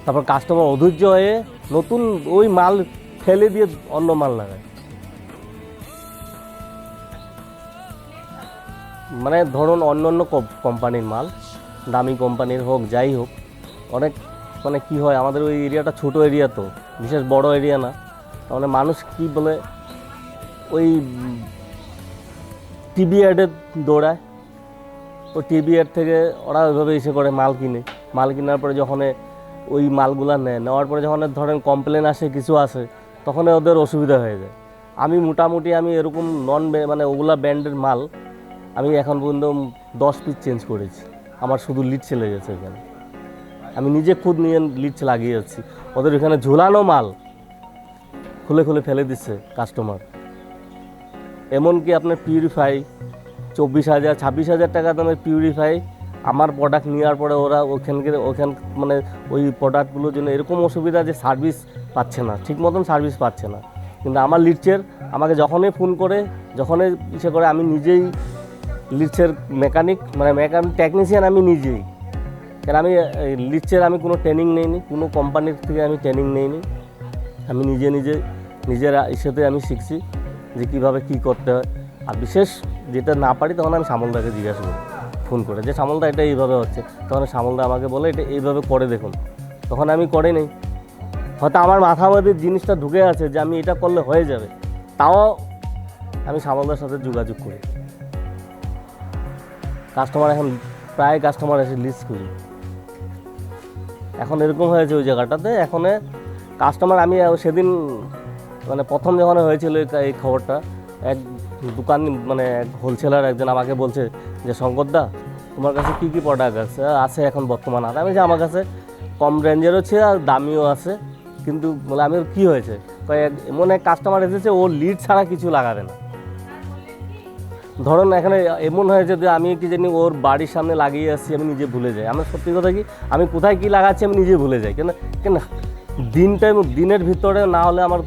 তারপর কাস্টমার অধৈর্য হয়ে নতুন ওই মাল ফেলে দিয়ে অন্য মাল লাগায়। ধরুন অন্য কোম্পানির মাল, দামি কোম্পানির হোক যাই হোক, অনেক কি হয়, আমাদের ওই এরিয়াটা ছোট এরিয়া, তো বিশেষ বড় এরিয়া না। মানুষ কি বলে, ওই টিভি অ্যাডে দৌড়ায়, ওই টিভি অ্যাড থেকে ওরা ওইভাবে এসে করে মাল কেনার পরে যখন ওই মালগুলা নেওয়ার পরে যখন ধরেন কমপ্লেন আসে, কিছু আসে, তখন ওদের অসুবিধা হয়ে যায়। আমি মোটামুটি এরকম ওগুলা ব্র্যান্ডের মাল আমি এখন পর্যন্ত 10 পিস চেঞ্জ করেছি। আমার শুধু লিডস লেগেছে এখানে, আমি নিজে খুদ নিয়ে লিডস লাগিয়ে যাচ্ছি। ওদের এখানে ঝুলানো মাল খুলে ফেলে দিচ্ছে কাস্টমার। এমনকি আপনার পিউরিফাই 24,000 26,000 টাকা দামের পিউরিফাই আমার প্রোডাক্ট নেওয়ার পরে ওরা ওখান মানে ওই প্রোডাক্টগুলোর জন্য এরকম অসুবিধা যে সার্ভিস পাচ্ছে না, ঠিক মতন সার্ভিস পাচ্ছে না। কিন্তু আমার লিডসের আমাকে যখনই ফোন করে, যখনই ইচ্ছে করে, আমি নিজেই লিডসের মেকানিক টেকনিশিয়ান আমি নিজেই। কারণ আমি লিডসের আমি কোনো ট্রেনিং নেইনি, কোনো কোম্পানির থেকে আমি ট্রেনিং নেইনি। আমি নিজের ইসেতে আমি শিখছি যে কীভাবে কী করতে হয়। আর বিশেষ যেটা না পারি তখন আমি শ্যামলদাকে জিজ্ঞাসা করি ফোন করে যে শ্যামলদা এটা এইভাবে হচ্ছে, তখন শ্যামলদা আমাকে বলে এটা এইভাবে করে দেখুন। তখন আমি করে নেই, হয়তো আমার মাথার মধ্যে জিনিসটা ঢুকে আছে যে আমি এটা করলে হয়ে যাবে, তাও আমি শ্যামলদার সাথে যোগাযোগ করি। কাস্টমার এখন প্রায় কাস্টমার এসে লিস্ট করি। এখন এরকম হয়েছে ওই জায়গাটাতে, এখন কাস্টমার আমি সেদিন মানে প্রথম যখন হয়েছিল এই খবরটা, এক দোকান মানে এক হোলসেলার একজন আমাকে বলছে যে শঙ্করদা তোমার কাছে কী কী প্রোডাক্ট আছে এখন বর্তমান? আর আমি যে আমার কাছে কম রেঞ্জেরও আছে আর দামিও আছে, কিন্তু বলে আমি কী হয়েছে, এমন এক কাস্টমার এসেছে ও লিড ছাড়া কিছু লাগাবে না। ধরুন এখানে এমন হয়েছে যে আমি কি জানি ওর বাড়ির সামনে লাগিয়ে আসছি, আমি নিজে ভুলে যাই। আমার সত্যি কথা কি, আমি কোথায় কী লাগাচ্ছি আমি নিজে ভুলে যাই। কেন দিনের ভিতরে না হলে আমার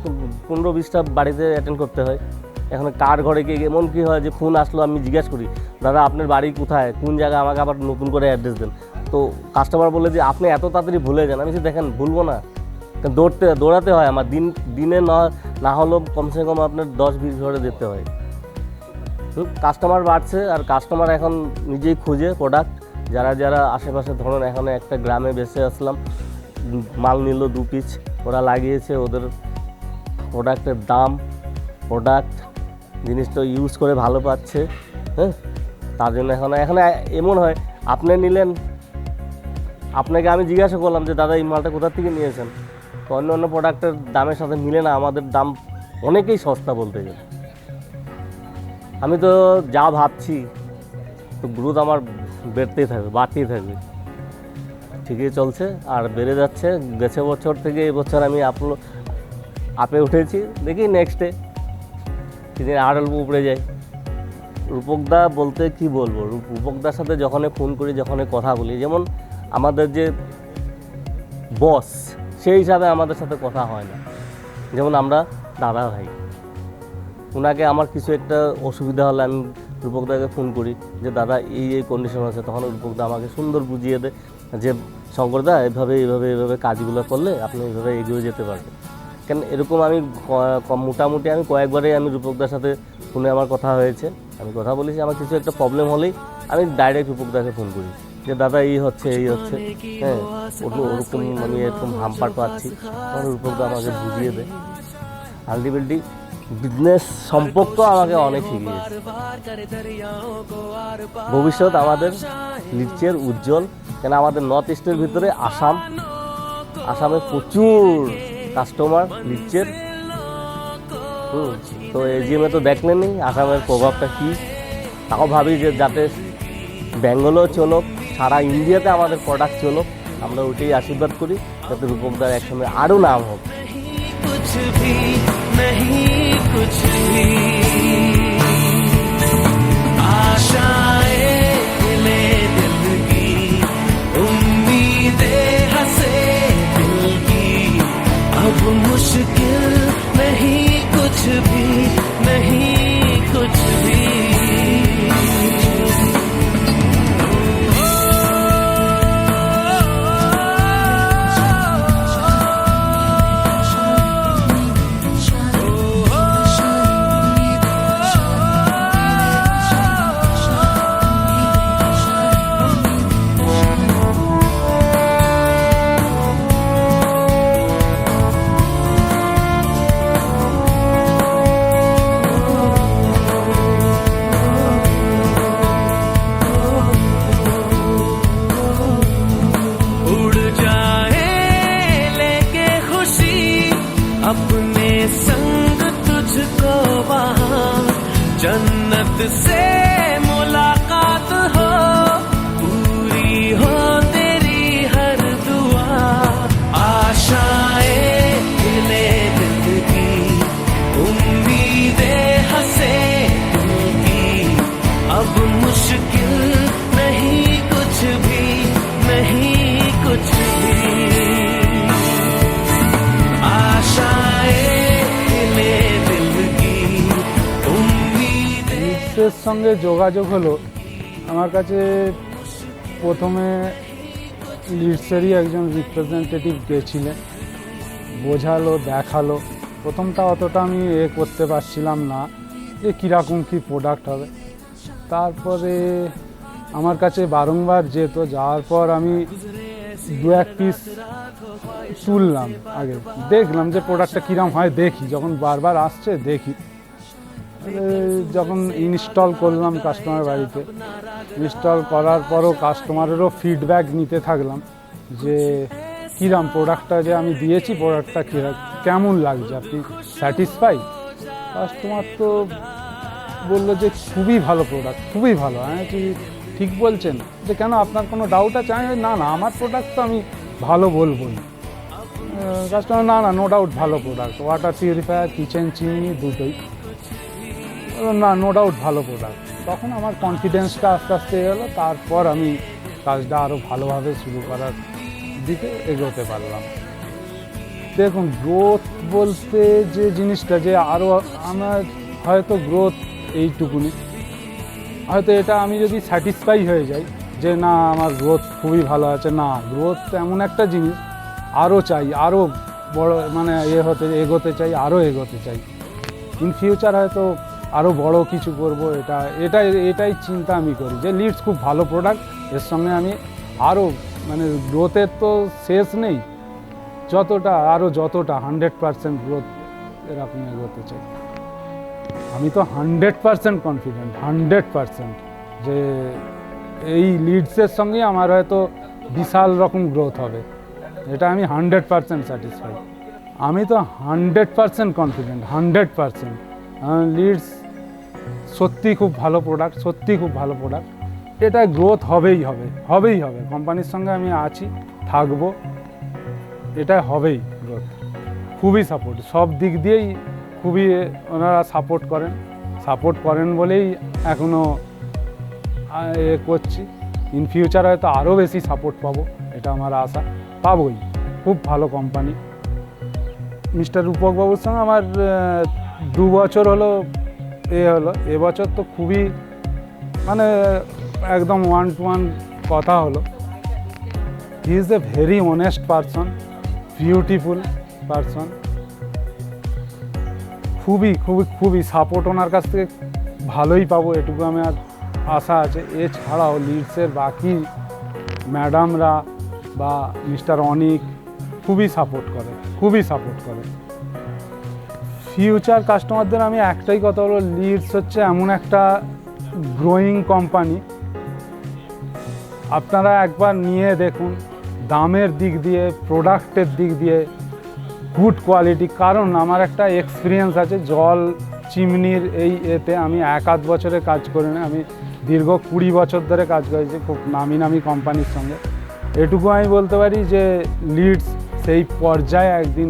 15-20টা বাড়িতে অ্যাটেন্ড করতে হয়। এখন কার ঘরে গিয়ে এমন কী হয় যে ফোন আসলো, আমি জিজ্ঞাসা করি দাদা আপনার বাড়ি কোথায়, কোন জায়গায়, আমাকে আবার নতুন করে অ্যাড্রেস দেন। তো কাস্টমার বলে যে আপনি এত তাড়াতাড়ি ভুলে যান। আমি দেখেন ভুলবো না, দৌড়াতে হয় আমার। দিনে না হলেও কমসে কম আপনার 10-20 ঘরে যেতে হয়। কাস্টমার বাড়ছে আর কাস্টমার এখন নিজেই খুঁজে প্রোডাক্ট। যারা আশেপাশে, ধরুন এখানে একটা গ্রামে বেসে আসলাম, মাল নিল 2 পিস, ওরা লাগিয়েছে, ওদের প্রোডাক্টের দাম, প্রোডাক্ট জিনিসটা ইউজ করে ভালো পাচ্ছে। হ্যাঁ, তার জন্য এখন এমন হয় আপনি নিলেন, আপনাকে আমি জিজ্ঞাসা করলাম যে দাদা এই মালটা কোথা থেকে নিয়েছেন, তো অন্য প্রোডাক্টের দামের সাথে মিলে না, আমাদের দাম অনেকেই সস্তা বলতে গেলে। আমি তো যা ভাবছি তো গ্রোথ আমার বাড়তেই থাকবে, ঠিকই চলছে আর বেড়ে যাচ্ছে। গেছে বছর থেকে এই বছর আমি আপে উঠেছি, দেখি নেক্সটে যদি আর অল্প উপরে যাই। রূপকদা বলতে কি বলবো, রূপকদার সাথে যখনই ফোন করি, যখনই কথা বলি, যেমন আমাদের যে বস সেই হিসাবে আমাদের সাথে কথা হয় না, যেমন আমরা দাদা ভাই। ওনাকে আমার কিছু একটা অসুবিধা হলে আমি রূপকদাকে ফোন করি যে দাদা এই কন্ডিশন আছে, তখন রূপকদা আমাকে সুন্দর বুঝিয়ে দেয় যে শঙ্করদা এইভাবে কাজগুলো করলে আপনি এইভাবে এগিয়ে যেতে পারবেন। কেন এরকম আমি মোটামুটি আমি কয়েকবারে আমি রূপকদার সাথে ফোনে আমার কথা হয়েছে, আমি কথা বলেছি। আমার কিছু একটা প্রবলেম হলেই আমি ডাইরেক্ট রূপকদাকে ফোন করি যে দাদা এই হচ্ছে, হ্যাঁ ওরকম আমি এরকম হাম্পার পাচ্ছি, তখন রূপকদা আমাকে বুঝিয়ে দেয়। আলটিমেটলি বিজনেস সম্পর্ক আমাকে অনেক শিখিয়েছে। ভবিষ্যৎ আমাদের লিডসের উজ্জ্বল, কেন আমাদের নর্থ ইস্টের ভিতরে আসামে প্রচুর কাস্টমার লিডসের। তো এজিএমে তো দেখলেনই আসামের প্রভাবটা কী। তাও ভাবি যে যাতে বেঙ্গলও চলুক, সারা ইন্ডিয়াতে আমাদের প্রোডাক্ট চলুক, আমরা ওইটাই আশীর্বাদ করি, যাতে রূপকদার একসঙ্গে আরও নাম হোক। कुछ भी नहीं, कुछ भी आशाएं दिले दिल की, उम्मीदें हंसे दिल की, अब मुश्किल नहीं, कुछ भी नहीं, कुछ भी। লিডসের সঙ্গে যোগাযোগ হলো আমার কাছে প্রথমে লিডসেরই একজন রিপ্রেজেন্টেটিভ গেছিলেন, বোঝালো, দেখালো। প্রথমটা অতটা আমি করতে পারছিলাম না যে কীরকম কী প্রোডাক্ট হবে। তারপরে আমার কাছে বারংবার যেত, যাওয়ার পর আমি 2-1 পিস তুললাম, আগে দেখলাম যে প্রোডাক্টটা কীরকম হয়, দেখি যখন বারবার আসছে দেখি। যখন ইনস্টল করলাম কাস্টমার বাড়িতে, ইনস্টল করার পরও কাস্টমারেরও ফিডব্যাক নিতে থাকলাম যে কীরকম প্রোডাক্টটা যে আমি দিয়েছি, প্রোডাক্টটা কেমন লাগছে, আপনি স্যাটিসফাই? কাস্টমার তো বললো যে খুবই ভালো প্রোডাক্ট, খুবই ভালো। হ্যাঁ ঠিক বলছেন, যে কেন আপনার কোনো ডাউট আছে? না না, আমার প্রোডাক্ট তো আমি ভালো বলবই। কাস্টমার না নো ডাউট ভালো product, water purifier, kitchen chimney দুটোই, না নো ডাউট ভালো প্রোডাক্ট। তখন আমার কনফিডেন্সটা আস্তে আস্তে এলো, তারপর আমি কাজটা আরও ভালোভাবে শুরু করার দিকে এগোতে পারলাম। দেখুন, গ্রোথ বলতে যে জিনিসটা, যে আরও আমার হয়তো গ্রোথ এইটুকুনি, হয়তো এটা আমি যদি স্যাটিসফাই হয়ে যাই যে না আমার গ্রোথ খুবই ভালো আছে, না গ্রোথ এমন একটা জিনিস, আরও চাই, আরও বড় মানে এগোতে চাই, আরও এগোতে চাই। ইন ফিউচার হয়তো আরও বড় কিছু করব, এটাই চিন্তা আমি করি যে লিডস খুব ভালো প্রোডাক্ট, এর সঙ্গে আমি আরও মানে গ্রোথের তো শেষ নেই, যতটা 100% গ্রোথ এরকম এগোতে চাই। আমি তো 100% কনফিডেন্ট, 100% যে এই লিডসের সঙ্গে আমার হয়তো বিশাল রকম গ্রোথ হবে, এটা আমি 100% স্যাটিসফাই। আমি তো 100% কনফিডেন্ট, 100%। লিডস সত্যি খুব ভালো প্রোডাক্ট, সত্যি খুব ভালো প্রোডাক্ট, এটা গ্রোথ হবেই হবে। কোম্পানির সঙ্গে আমি আছি, থাকবো, এটা হবেই গ্রোথ। খুবই সাপোর্ট, সব দিক দিয়েই খুবই ওনারা সাপোর্ট করেন বলেই এখনও করছি। ইন ফিউচার হয়তো আরও বেশি সাপোর্ট পাবো, এটা আমার আশা, পাবোই। খুব ভালো কোম্পানি। মিস্টার রূপকবাবুর সঙ্গে আমার 2 বছর হলো এবছর তো খুবই মানে একদম 1-to-1 কথা হলো। He is a very honest person, beautiful person. খুবই সাপোর্ট ওনার কাছ থেকে ভালোই পাবো, এটুকু আমার আশা আছে। এছাড়াও লিডসের বাকি ম্যাডামরা বা মিস্টার অনিক খুবই সাপোর্ট করে। ফিউচার কাস্টমারদের আমি একটাই কথা বলবো, লিডস হচ্ছে এমন একটা গ্রোয়িং কোম্পানি, আপনারা একবার নিয়ে দেখুন, দামের দিক দিয়ে, প্রোডাক্টের দিক দিয়ে গুড কোয়ালিটি। কারণ আমার একটা এক্সপিরিয়েন্স আছে জল চিমনির এতে, আমি 1-8 বছরে কাজ করি না, আমি দীর্ঘ 20 বছর ধরে কাজ করেছি খুব নামি কোম্পানির সঙ্গে। এটুকু আমি বলতে পারি যে লিডস সেই পর্যায়ে একদিন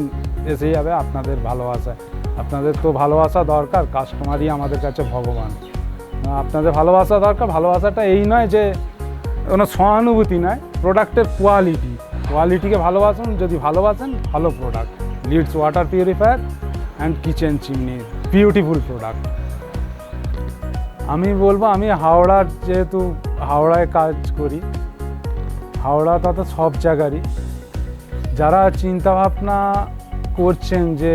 এসে যাবে আপনাদের ভালোবাসায়। আপনাদের তো ভালোবাসা দরকার, কাস্টমারই আমাদের কাছে ভগবান। আপনাদের ভালোবাসা দরকার। ভালোবাসাটা এই নয় যে কোনো সহানুভূতি নয়, প্রোডাক্টের কোয়ালিটিকে ভালোবাসুন। যদি ভালোবাসেন, ভালো product. Leads water purifier and kitchen chimney, beautiful product. আমি বলবো, আমি যেহেতু হাওড়ায় কাজ করি, হাওড়া তথা সব জায়গারই যারা চিন্তাভাবনা করছেন যে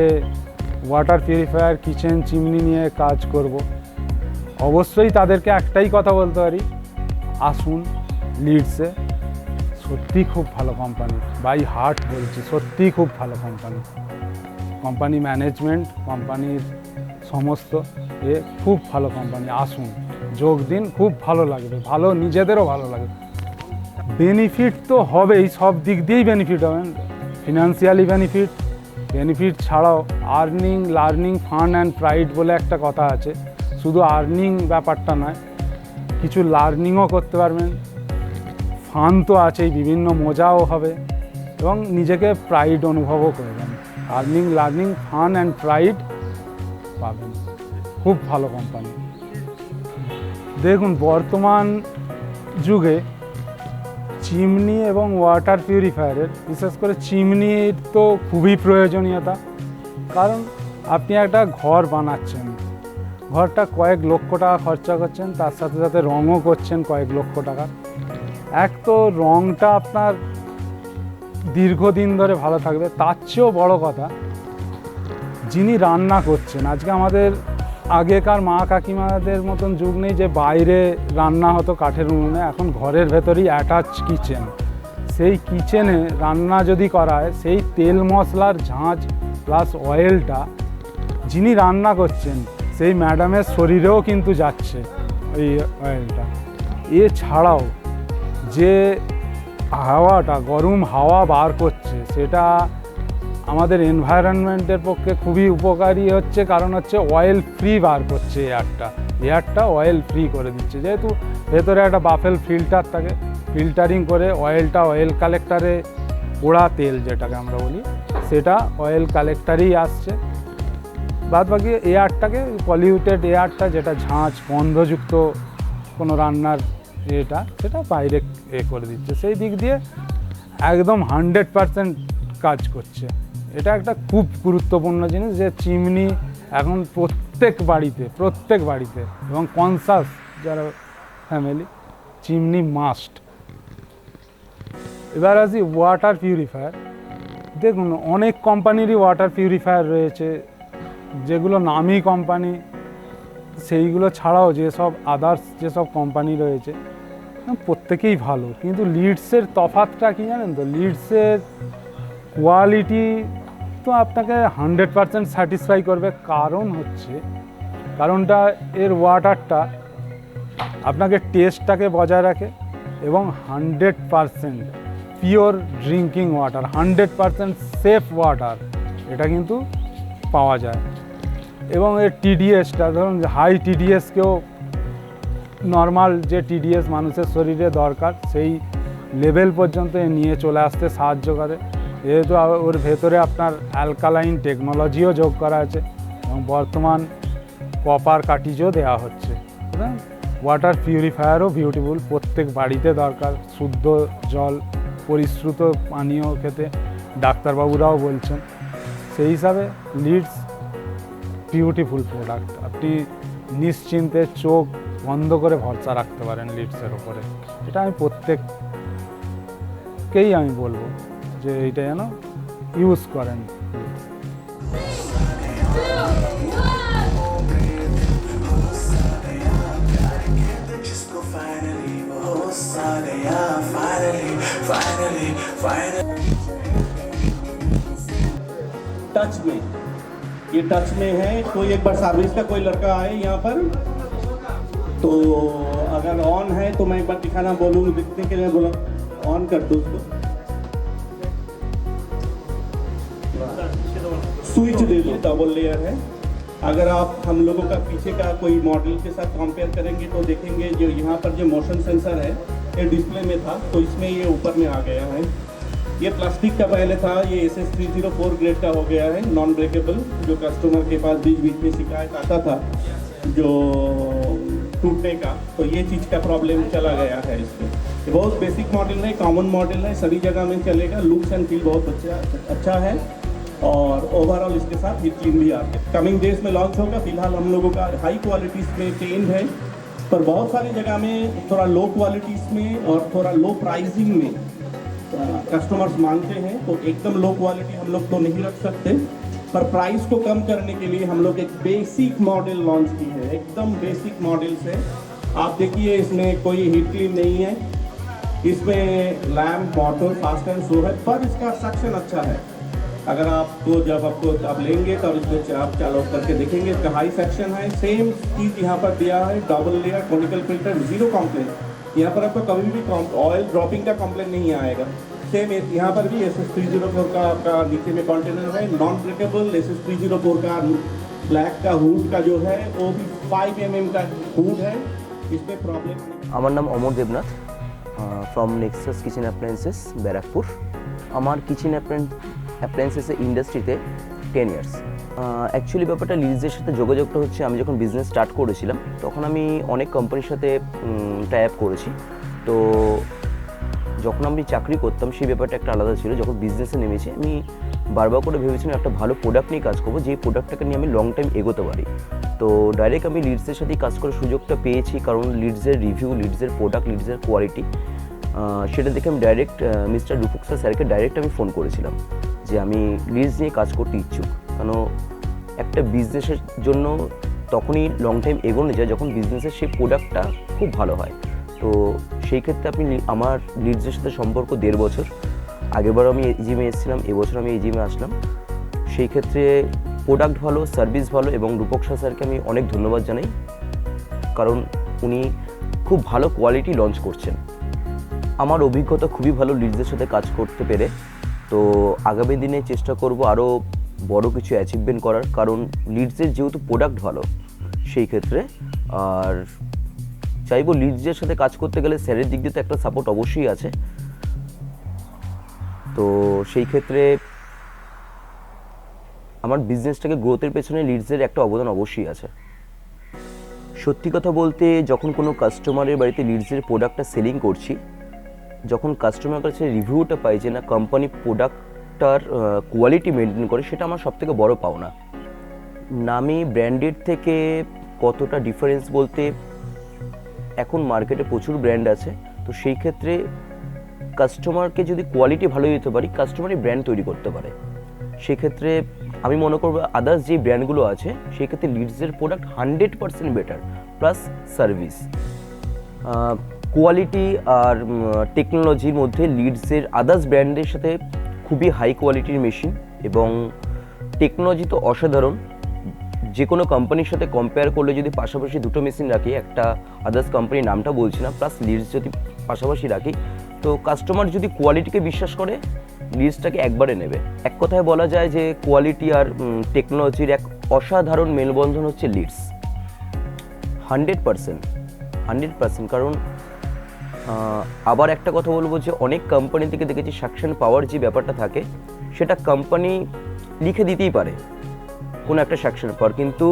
ওয়াটার পিউরিফায়ার, কিচেন চিমনি নিয়ে কাজ করব, অবশ্যই তাদেরকে একটাই কথা বলতে পারি, আসুন লিডসে। সত্যি খুব ভালো কোম্পানি, বাই হার্ট বলছি, সত্যিই খুব ভালো কোম্পানি ম্যানেজমেন্ট, কোম্পানির সমস্ত খুব ভালো কোম্পানি। আসুন, যোগ দিন, খুব ভালো লাগবে, ভালো নিজেদেরও ভালো লাগবে। বেনিফিট তো হবেই, সব দিক দিয়েই বেনিফিট হবেন। ফিনান্সিয়ালি বেনিফিট ছাড়াও লার্নিং ফান অ্যান্ড প্রাইড বলে একটা কথা আছে। শুধু আর্নিং ব্যাপারটা নয়, কিছু লার্নিংও করতে পারবেন, ফান তো আছেই, বিভিন্ন মজাও হবে এবং নিজেকে প্রাইড অনুভবও করবেন। লার্নিং ফান অ্যান্ড প্রাইড পাবেন। খুব ভালো কোম্পানি। দেখুন, বর্তমান যুগে চিমনি এবং ওয়াটার পিউরিফায়ারের, বিশেষ করে চিমনির তো খুবই প্রয়োজনীয়তা। কারণ আপনি একটা ঘর বানাচ্ছেন, ঘরটা কয়েক লক্ষ টাকা খরচা করছেন, তার সাথে সাথে রঙও করছেন কয়েক লক্ষ টাকা। এক তো রঙটা আপনার দীর্ঘদিন ধরে ভালো থাকবে, তার চেয়েও বড় কথা যিনি রান্না করছেন, আজকে আমাদের আগেকার মা কাকিমাদের মতন যুগ নেই যে বাইরে রান্না হতো কাঠের উনুনে, এখন ঘরের ভেতরেই অ্যাটাচ কিচেন। সেই কিচেনে রান্না যদি করা হয়, সেই তেল মশলার ঝাঁঝ প্লাস অয়েলটা যিনি রান্না করছেন সেই ম্যাডামের শরীরেও কিন্তু যাচ্ছে ওই অয়েলটা। এছাড়াও যে হাওয়াটা, গরম হাওয়া বার করছে, সেটা আমাদের এনভায়রনমেন্টের পক্ষে খুবই উপকারী হচ্ছে, কারণ হচ্ছে অয়েল ফ্রি বার করছে এয়ারটা অয়েল ফ্রি করে দিচ্ছে। যেহেতু ভেতরে একটা বাফেল ফিল্টার থাকে, ফিল্টারিং করে অয়েলটা অয়েল কালেক্টারে, পোড়া তেল যেটাকে আমরা বলি, সেটা অয়েল কালেক্টারেই আসছে। বাদ বাকি এয়ারটাকে, পলিউটেড এয়ারটা যেটা ঝাঁঝ গন্ধযুক্ত কোনো রান্নার সেটা বাইরে করে দিচ্ছে। সেই দিক দিয়ে একদম 100% কাজ করছে। এটা একটা খুব গুরুত্বপূর্ণ জিনিস যে চিমনি এখন প্রত্যেক বাড়িতে এবং কনসাস যারা ফ্যামিলি, চিমনি মাস্ট। এবার আসি ওয়াটার পিউরিফায়ার। দেখুন অনেক কোম্পানিরই ওয়াটার পিউরিফায়ার রয়েছে, যেগুলো নামি কোম্পানি, সেইগুলো ছাড়াও যেসব আদার্স যেসব কোম্পানি রয়েছে প্রত্যেকেই ভালো, কিন্তু লিডসের তফাৎটা কী জানেন তো? লিডসের কোয়ালিটি তো আপনাকে 100% স্যাটিসফাই করবে, কারণটা এর ওয়াটারটা আপনাকে টেস্টটাকে বজায় রাখে এবং 100% pure drinking water, 100% safe water এটা কিন্তু পাওয়া যায়। এবং এর টিডিএসটা, ধরুন হাই টিডিএসকেও নর্মাল যে টিডিএস মানুষের শরীরে দরকার সেই লেভেল পর্যন্ত নিয়ে চলে আসতে সাহায্য করে। যেহেতু ওর ভেতরে আপনার অ্যালকালাইন টেকনোলজিও যোগ করা আছে এবং বর্তমান কপার কাটিজও দেওয়া হচ্ছে। ওয়াটার পিউরিফায়ারও বিউটিফুল, প্রত্যেক বাড়িতে দরকার। শুদ্ধ জল, পরিশ্রুত পানীয় খেতে ডাক্তারবাবুরাও বলছেন। সেই হিসাবে লিডস বিউটিফুল প্রোডাক্ট, আপনি নিশ্চিন্তে চোখ বন্ধ করে ভরসা রাখতে পারেন লিডসের ওপরে। এটা আমি প্রত্যেককেই আমি বলবো যে এইটা যেন ইউজ করেন। टच में, ये टच में है। कोई एक बार सर्विस का कोई लड़का आए यहाँ पर, तो अगर ऑन है तो मैं एक बार दिखाना बोलूँ, दिखने के लिए बोला ऑन कर दो उसको, स्विच दे दो, डबल लेयर है। अगर आप हम लोगों का पीछे का कोई मॉडल के साथ कंपेयर करेंगे तो देखेंगे जो यहाँ पर जो मोशन सेंसर है ये डिस्प्ले में था, तो इसमें ये ऊपर में आ गया है। ये प्लास्टिक का पहले था, ये SS304 ग्रेड का हो गया है, नॉन ब्रेकेबल। जो कस्टमर के पास बीच बीच में शिकायत आता था जो टूटने का, तो ये चीज़ का प्रॉब्लम चला गया है इसमें। ये बहुत बेसिक मॉडल है, कॉमन मॉडल है, सभी जगह में चलेगा। लुक्स एंड फील बहुत अच्छा है और ओवरऑल इसके साथ हीट क्लीन भी आते हैं। कमिंग डेज में लॉन्च होगा। फिलहाल हम लोगों का हाई क्वालिटीज़ में चेंज है, पर बहुत सारी जगह में थोड़ा लो क्वालिटीज़ में और थोड़ा लो प्राइसिंग में कस्टमर्स मांगते हैं, तो एकदम लो क्वालिटी हम लोग तो नहीं रख सकते, पर प्राइस को कम करने के लिए हम लोग एक बेसिक मॉडल लॉन्च की है। एकदम बेसिक मॉडल से आप देखिए, इसमें कोई हीट क्लीन नहीं है, इसमें lamp, motor, fast and slow है, पर इसका सक्शन अच्छा है। अगर आपको जब आप लेंगे तो इसको आप चालू करके देखेंगे, इसका हाई सेक्शन है। सेम चीज़ यहाँ पर दिया है, double layer conical filter, zero complain. यहाँ पर आपको कभी भी ऑयल ड्रॉपिंग का कॉम्प्लेन नहीं आएगा। सेम यहाँ पर भी SS304 का आपका नीचे में कंटेनर है, नॉन ब्रेकेबल। SS304 का ब्लैक का हुड का जो है वो भी 5 mm का हुड है, इसमें प्रॉब्लम। আমার নাম Amar Debnath, from Nexus kitchen appliances Barrackpore. আমার কিচেন অ্যাপ্লায়েন্সেসের ইন্ডাস্ট্রিতে 10 ইয়ার্স। অ্যাকচুয়ালি ব্যাপারটা লিডসের সাথে যোগাযোগটা হচ্ছে, আমি যখন বিজনেস স্টার্ট করেছিলাম তখন আমি অনেক কোম্পানির সাথে টাই আপ করেছি। তো যখন আমি চাকরি করতাম সেই ব্যাপারটা একটা আলাদা ছিল। যখন বিজনেসে নেমেছি আমি বারবার করে ভেবেছিলাম একটা ভালো প্রোডাক্ট নিয়ে কাজ করবো, যেই প্রোডাক্টটাকে নিয়ে আমি লং টাইম এগোতে পারি। তো ডাইরেক্ট আমি লিডসের সাথেই কাজ করার সুযোগটা পেয়েছি, কারণ লিডসের রিভিউ, লিডসের প্রোডাক্ট, লিডসের কোয়ালিটি, সেটা দেখে আমি ডাইরেক্ট মিস্টার রূপক স্যারকে ডাইরেক্ট আমি ফোন করেছিলাম যে আমি লিডস নিয়ে কাজ করতে ইচ্ছুক। কারণ একটা বিজনেসের জন্য তখনই লং টাইম এগোনো যায় যখন বিজনেসের সেই প্রোডাক্টটা খুব ভালো হয়। তো সেই ক্ষেত্রে আপনি আমার লিডসের সাথে সম্পর্ক 1.5 বছর। আগেবার আমি এজিএমে এসেছিলাম, এবছর আমি এজিএমে আসলাম। সেই ক্ষেত্রে প্রোডাক্ট ভালো, সার্ভিস ভালো, এবং রূপক স্যারকে আমি অনেক ধন্যবাদ জানাই, কারণ উনি খুব ভালো কোয়ালিটি লঞ্চ করছেন। আমার অভিজ্ঞতা খুবই ভালো লিডসের সাথে কাজ করতে পেরে। তো আগামী দিনে চেষ্টা করব আরও বড় কিছু অ্যাচিভমেন্ট করার, কারণ লিডসের যেহেতু প্রোডাক্ট ভালো সেই ক্ষেত্রে। আর চাইবো লিডসের সাথে কাজ করতে গেলে স্যারের দিক দিয়ে তো একটা সাপোর্ট অবশ্যই আছে। তো সেই ক্ষেত্রে আমার বিজনেসটাকে গ্রোথের পেছনে লিডসের একটা অবদান অবশ্যই আছে। সত্যি কথা বলতে, যখন কোনো কাস্টমারের বাড়িতে লিডসের প্রোডাক্টটা সেলিং করছি, যখন কাস্টমার কাছে রিভিউটা পাই যে না কোম্পানি প্রোডাক্টটার কোয়ালিটি মেনটেন করে, সেটা আমার সবথেকে বড় পাওনা। নামি ব্র্যান্ডেড থেকে কতটা ডিফারেন্স বলতে, এখন মার্কেটে প্রচুর ব্র্যান্ড আছে। তো সেই ক্ষেত্রে কাস্টমারকে যদি কোয়ালিটি ভালো দিতে পারি, কাস্টমারই ব্র্যান্ড তৈরি করতে পারে। সেক্ষেত্রে আমি মনে করবো আদার্স যে ব্র্যান্ডগুলো আছে সেই ক্ষেত্রে লিডসের product 100% better, plus service, quality আর টেকনোলজির মধ্যে লিডসের আদার্স ব্র্যান্ডের সাথে খুবই হাই কোয়ালিটির মেশিন, এবং টেকনোলজি তো অসাধারণ। যে কোনো কোম্পানির সাথে কম্পেয়ার করলে যদি পাশাপাশি দুটো মেশিন রাখি, একটা আদার্স কোম্পানির নামটা বলছি না, প্লাস লিডস যদি পাশাপাশি রাখি, তো কাস্টমার যদি কোয়ালিটিকে বিশ্বাস করে লিডসটাকে একবারে নেবে। এক কথায় বলা যায় যে কোয়ালিটি আর টেকনোলজির এক অসাধারণ মেলবন্ধন হচ্ছে লিডস। 100%। কারণ আবার একটা কথা বলবো যে অনেক কোম্পানি থেকে দেখেছি সাকশন পাওয়ার যে ব্যাপারটা থাকে, সেটা কোম্পানি লিখে দিতেই পারে কোনো একটা সাকশন পাওয়ার, কিন্তু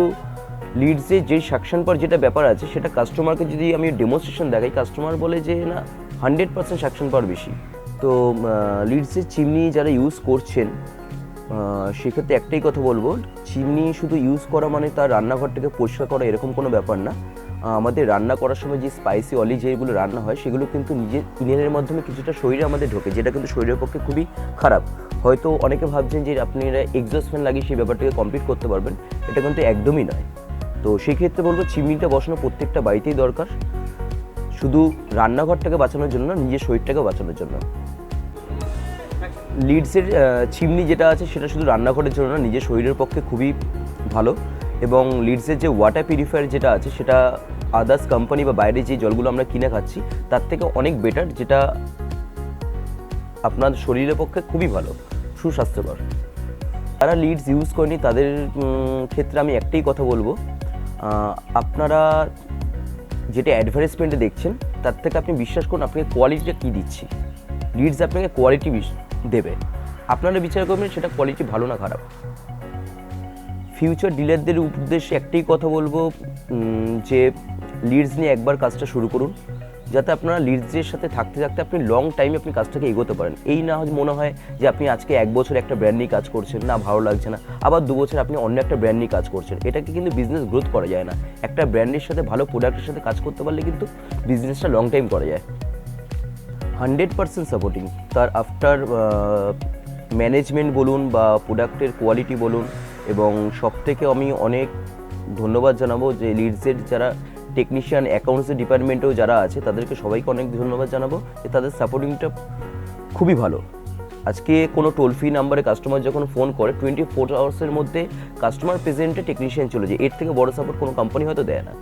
লিডসে যে সাকশন পাওয়ার যেটা ব্যাপার আছে, সেটা কাস্টমারকে যদি আমি ডেমনস্ট্রেশন দেখাই, কাস্টমার বলে যে না 100% সাকশন পাওয়ার বেশি। তো লিডসের চিমনি যারা ইউজ করছেন, সেক্ষেত্রে একটাই কথা বলবো, চিমনি শুধু ইউজ করা মানে তার রান্নাঘরটাকে পরিষ্কার করা এরকম কোনো ব্যাপার না। আমাদের রান্না করার সময় যে স্পাইসি অয়েলি যেগুলো রান্না হয়, সেগুলো কিন্তু নিজের ইনহেলের মাধ্যমে কিছুটা শরীরে আমাদের ঢোকে, যেটা কিন্তু শরীরের পক্ষে খুবই খারাপ। হয়তো অনেকে ভাবছেন যে আপনারা এক্সস্ট ফ্যান লাগিয়ে সেই ব্যাপারটাকে কমপ্লিট করতে পারবেন, এটা কিন্তু একদমই নয়। তো সেই ক্ষেত্রে বলবো চিমনিটা বসানো প্রত্যেকটা বাড়িতেই দরকার, শুধু রান্নাঘরটাকে বাঁচানোর জন্য না, নিজের শরীরটাকে বাঁচানোর জন্য। লিডসের চিমনি যেটা আছে সেটা শুধু রান্নাঘরের জন্য না, নিজের শরীরের পক্ষে খুবই ভালো। এবং লিডসের যে ওয়াটার পিউরিফায়ার যেটা আছে, সেটা আদার্স কোম্পানি বা বাইরে যে জলগুলো আমরা কিনে খাচ্ছি তার থেকে অনেক বেটার, যেটা আপনার শরীরের পক্ষে খুবই ভালো, সুস্বাস্থ্যকর। যারা লিডস ইউজ করেনি তাদের ক্ষেত্রে আমি একটাই কথা বলবো, আপনারা যেটা অ্যাডভার্টাইজমেন্টে দেখছেন তার থেকে আপনি বিশ্বাস করুন আপনাকে কোয়ালিটিটা কী দিচ্ছি। লিডস আপনাকে কোয়ালিটি দেবে, আপনারা বিচার করবেন সেটা কোয়ালিটি ভালো না খারাপ। ফিউচার ডিলারদের উদ্দেশ্যে একটাই কথা বলবো যে লিডস নিয়ে একবার কাজটা শুরু করুন, যাতে আপনারা লিডসের সাথে থাকতে থাকতে আপনি লং টাইমে আপনি কাজটাকে এগোতে পারেন। এই না মনে হয় যে আপনি আজকে 1 বছর একটা ব্র্যান্ড নিয়ে কাজ করছেন, না ভালো লাগছে না, আবার 2 বছর আপনি অন্য একটা ব্র্যান্ড নিয়ে কাজ করছেন। এটাকে কিন্তু বিজনেস গ্রোথ করা যায় না। একটা ব্র্যান্ডের সাথে ভালো প্রোডাক্টের সাথে কাজ করতে পারলে কিন্তু বিজনেসটা লং টাইম করা যায়। 100% সাপোর্টিং। তার আফটার ম্যানেজমেন্ট বলুন বা প্রোডাক্টের কোয়ালিটি বলুন, এবং সব থেকে আমি অনেক ধন্যবাদ জানাবো যে লিডসের যারা টেকনিশিয়ান, অ্যাকাউন্টসের ডিপার্টমেন্টেও যারা আছে তাদেরকে সবাইকে অনেক ধন্যবাদ জানাবো যে তাদের সাপোর্টিংটা খুবই ভালো। আজকে কোনো টোল ফ্রি নাম্বারে কাস্টমার যখন ফোন করে 24 আওয়ার্সের মধ্যে কাস্টমার প্রেজেন্টে টেকনিশিয়ান চলে যায়, এর থেকে বড় সাপোর্ট কোনো কোম্পানি হয়তো দেয় না।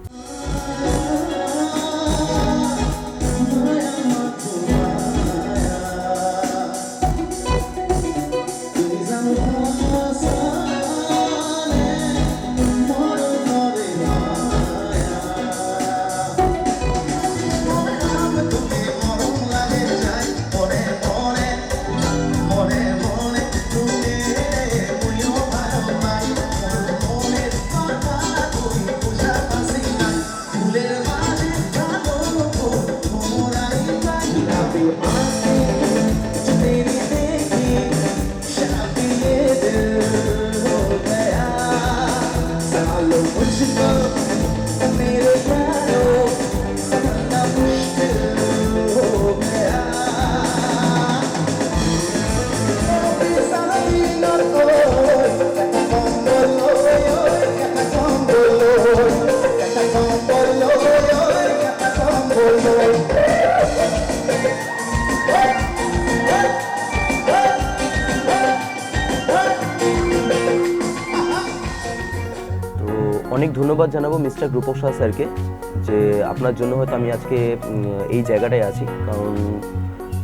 অনেক ধন্যবাদ জানাবো মিস্টার রূপক শাহ স্যারকে, যে আপনার জন্য হয়তো আমি আজকে এই জায়গাটায় আছি। কারণ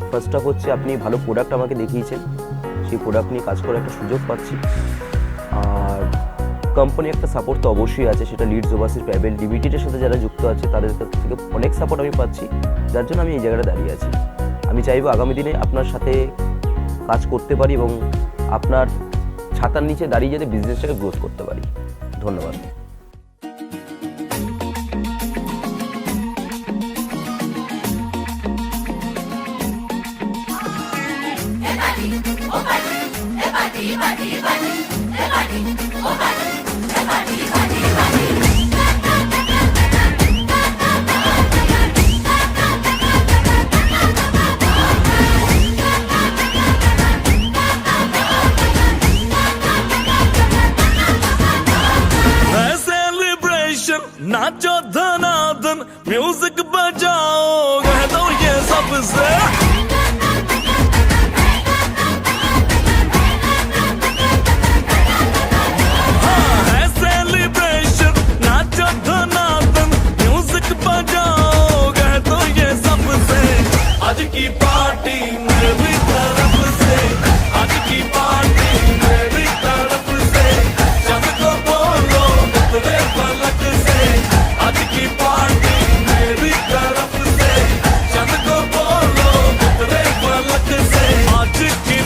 ফার্স্ট অফ হচ্ছে আপনি ভালো প্রোডাক্ট আমাকে দেখিয়েছেন, সেই প্রোডাক্ট নিয়ে কাজ করার একটা সুযোগ পাচ্ছি। আর কোম্পানি একটা সাপোর্ট তো অবশ্যই আছে, সেটা লিডস ওভারসিজ প্রাইভেট লিমিটেডের সাথে যারা যুক্ত আছে তাদের কাছ থেকে অনেক সাপোর্ট আমি পাচ্ছি, যার জন্য আমি এই জায়গাটা দাঁড়িয়ে আছি। আমি চাইবো আগামী দিনে আপনার সাথে কাজ করতে পারি এবং আপনার ছাতার নিচে দাঁড়িয়ে যাতে বিজনেসটাকে গ্রোথ করতে পারি। ধন্যবাদ। नाचो धनाधन म्यूजिक बजाओ, कह दो ये सबसे है सेलिब्रेशन। नाचो धनाधन म्यूजिक बजाओ, कह दो ये सबसे आज की पार्टी मेरी तरफ से, आज की पार्टी मेरी तरफ से, सबको बोलो उतरे पलक से, आज की पार्टी मेरी तरफ से, सबको बोलो उतरे पलक से, आज की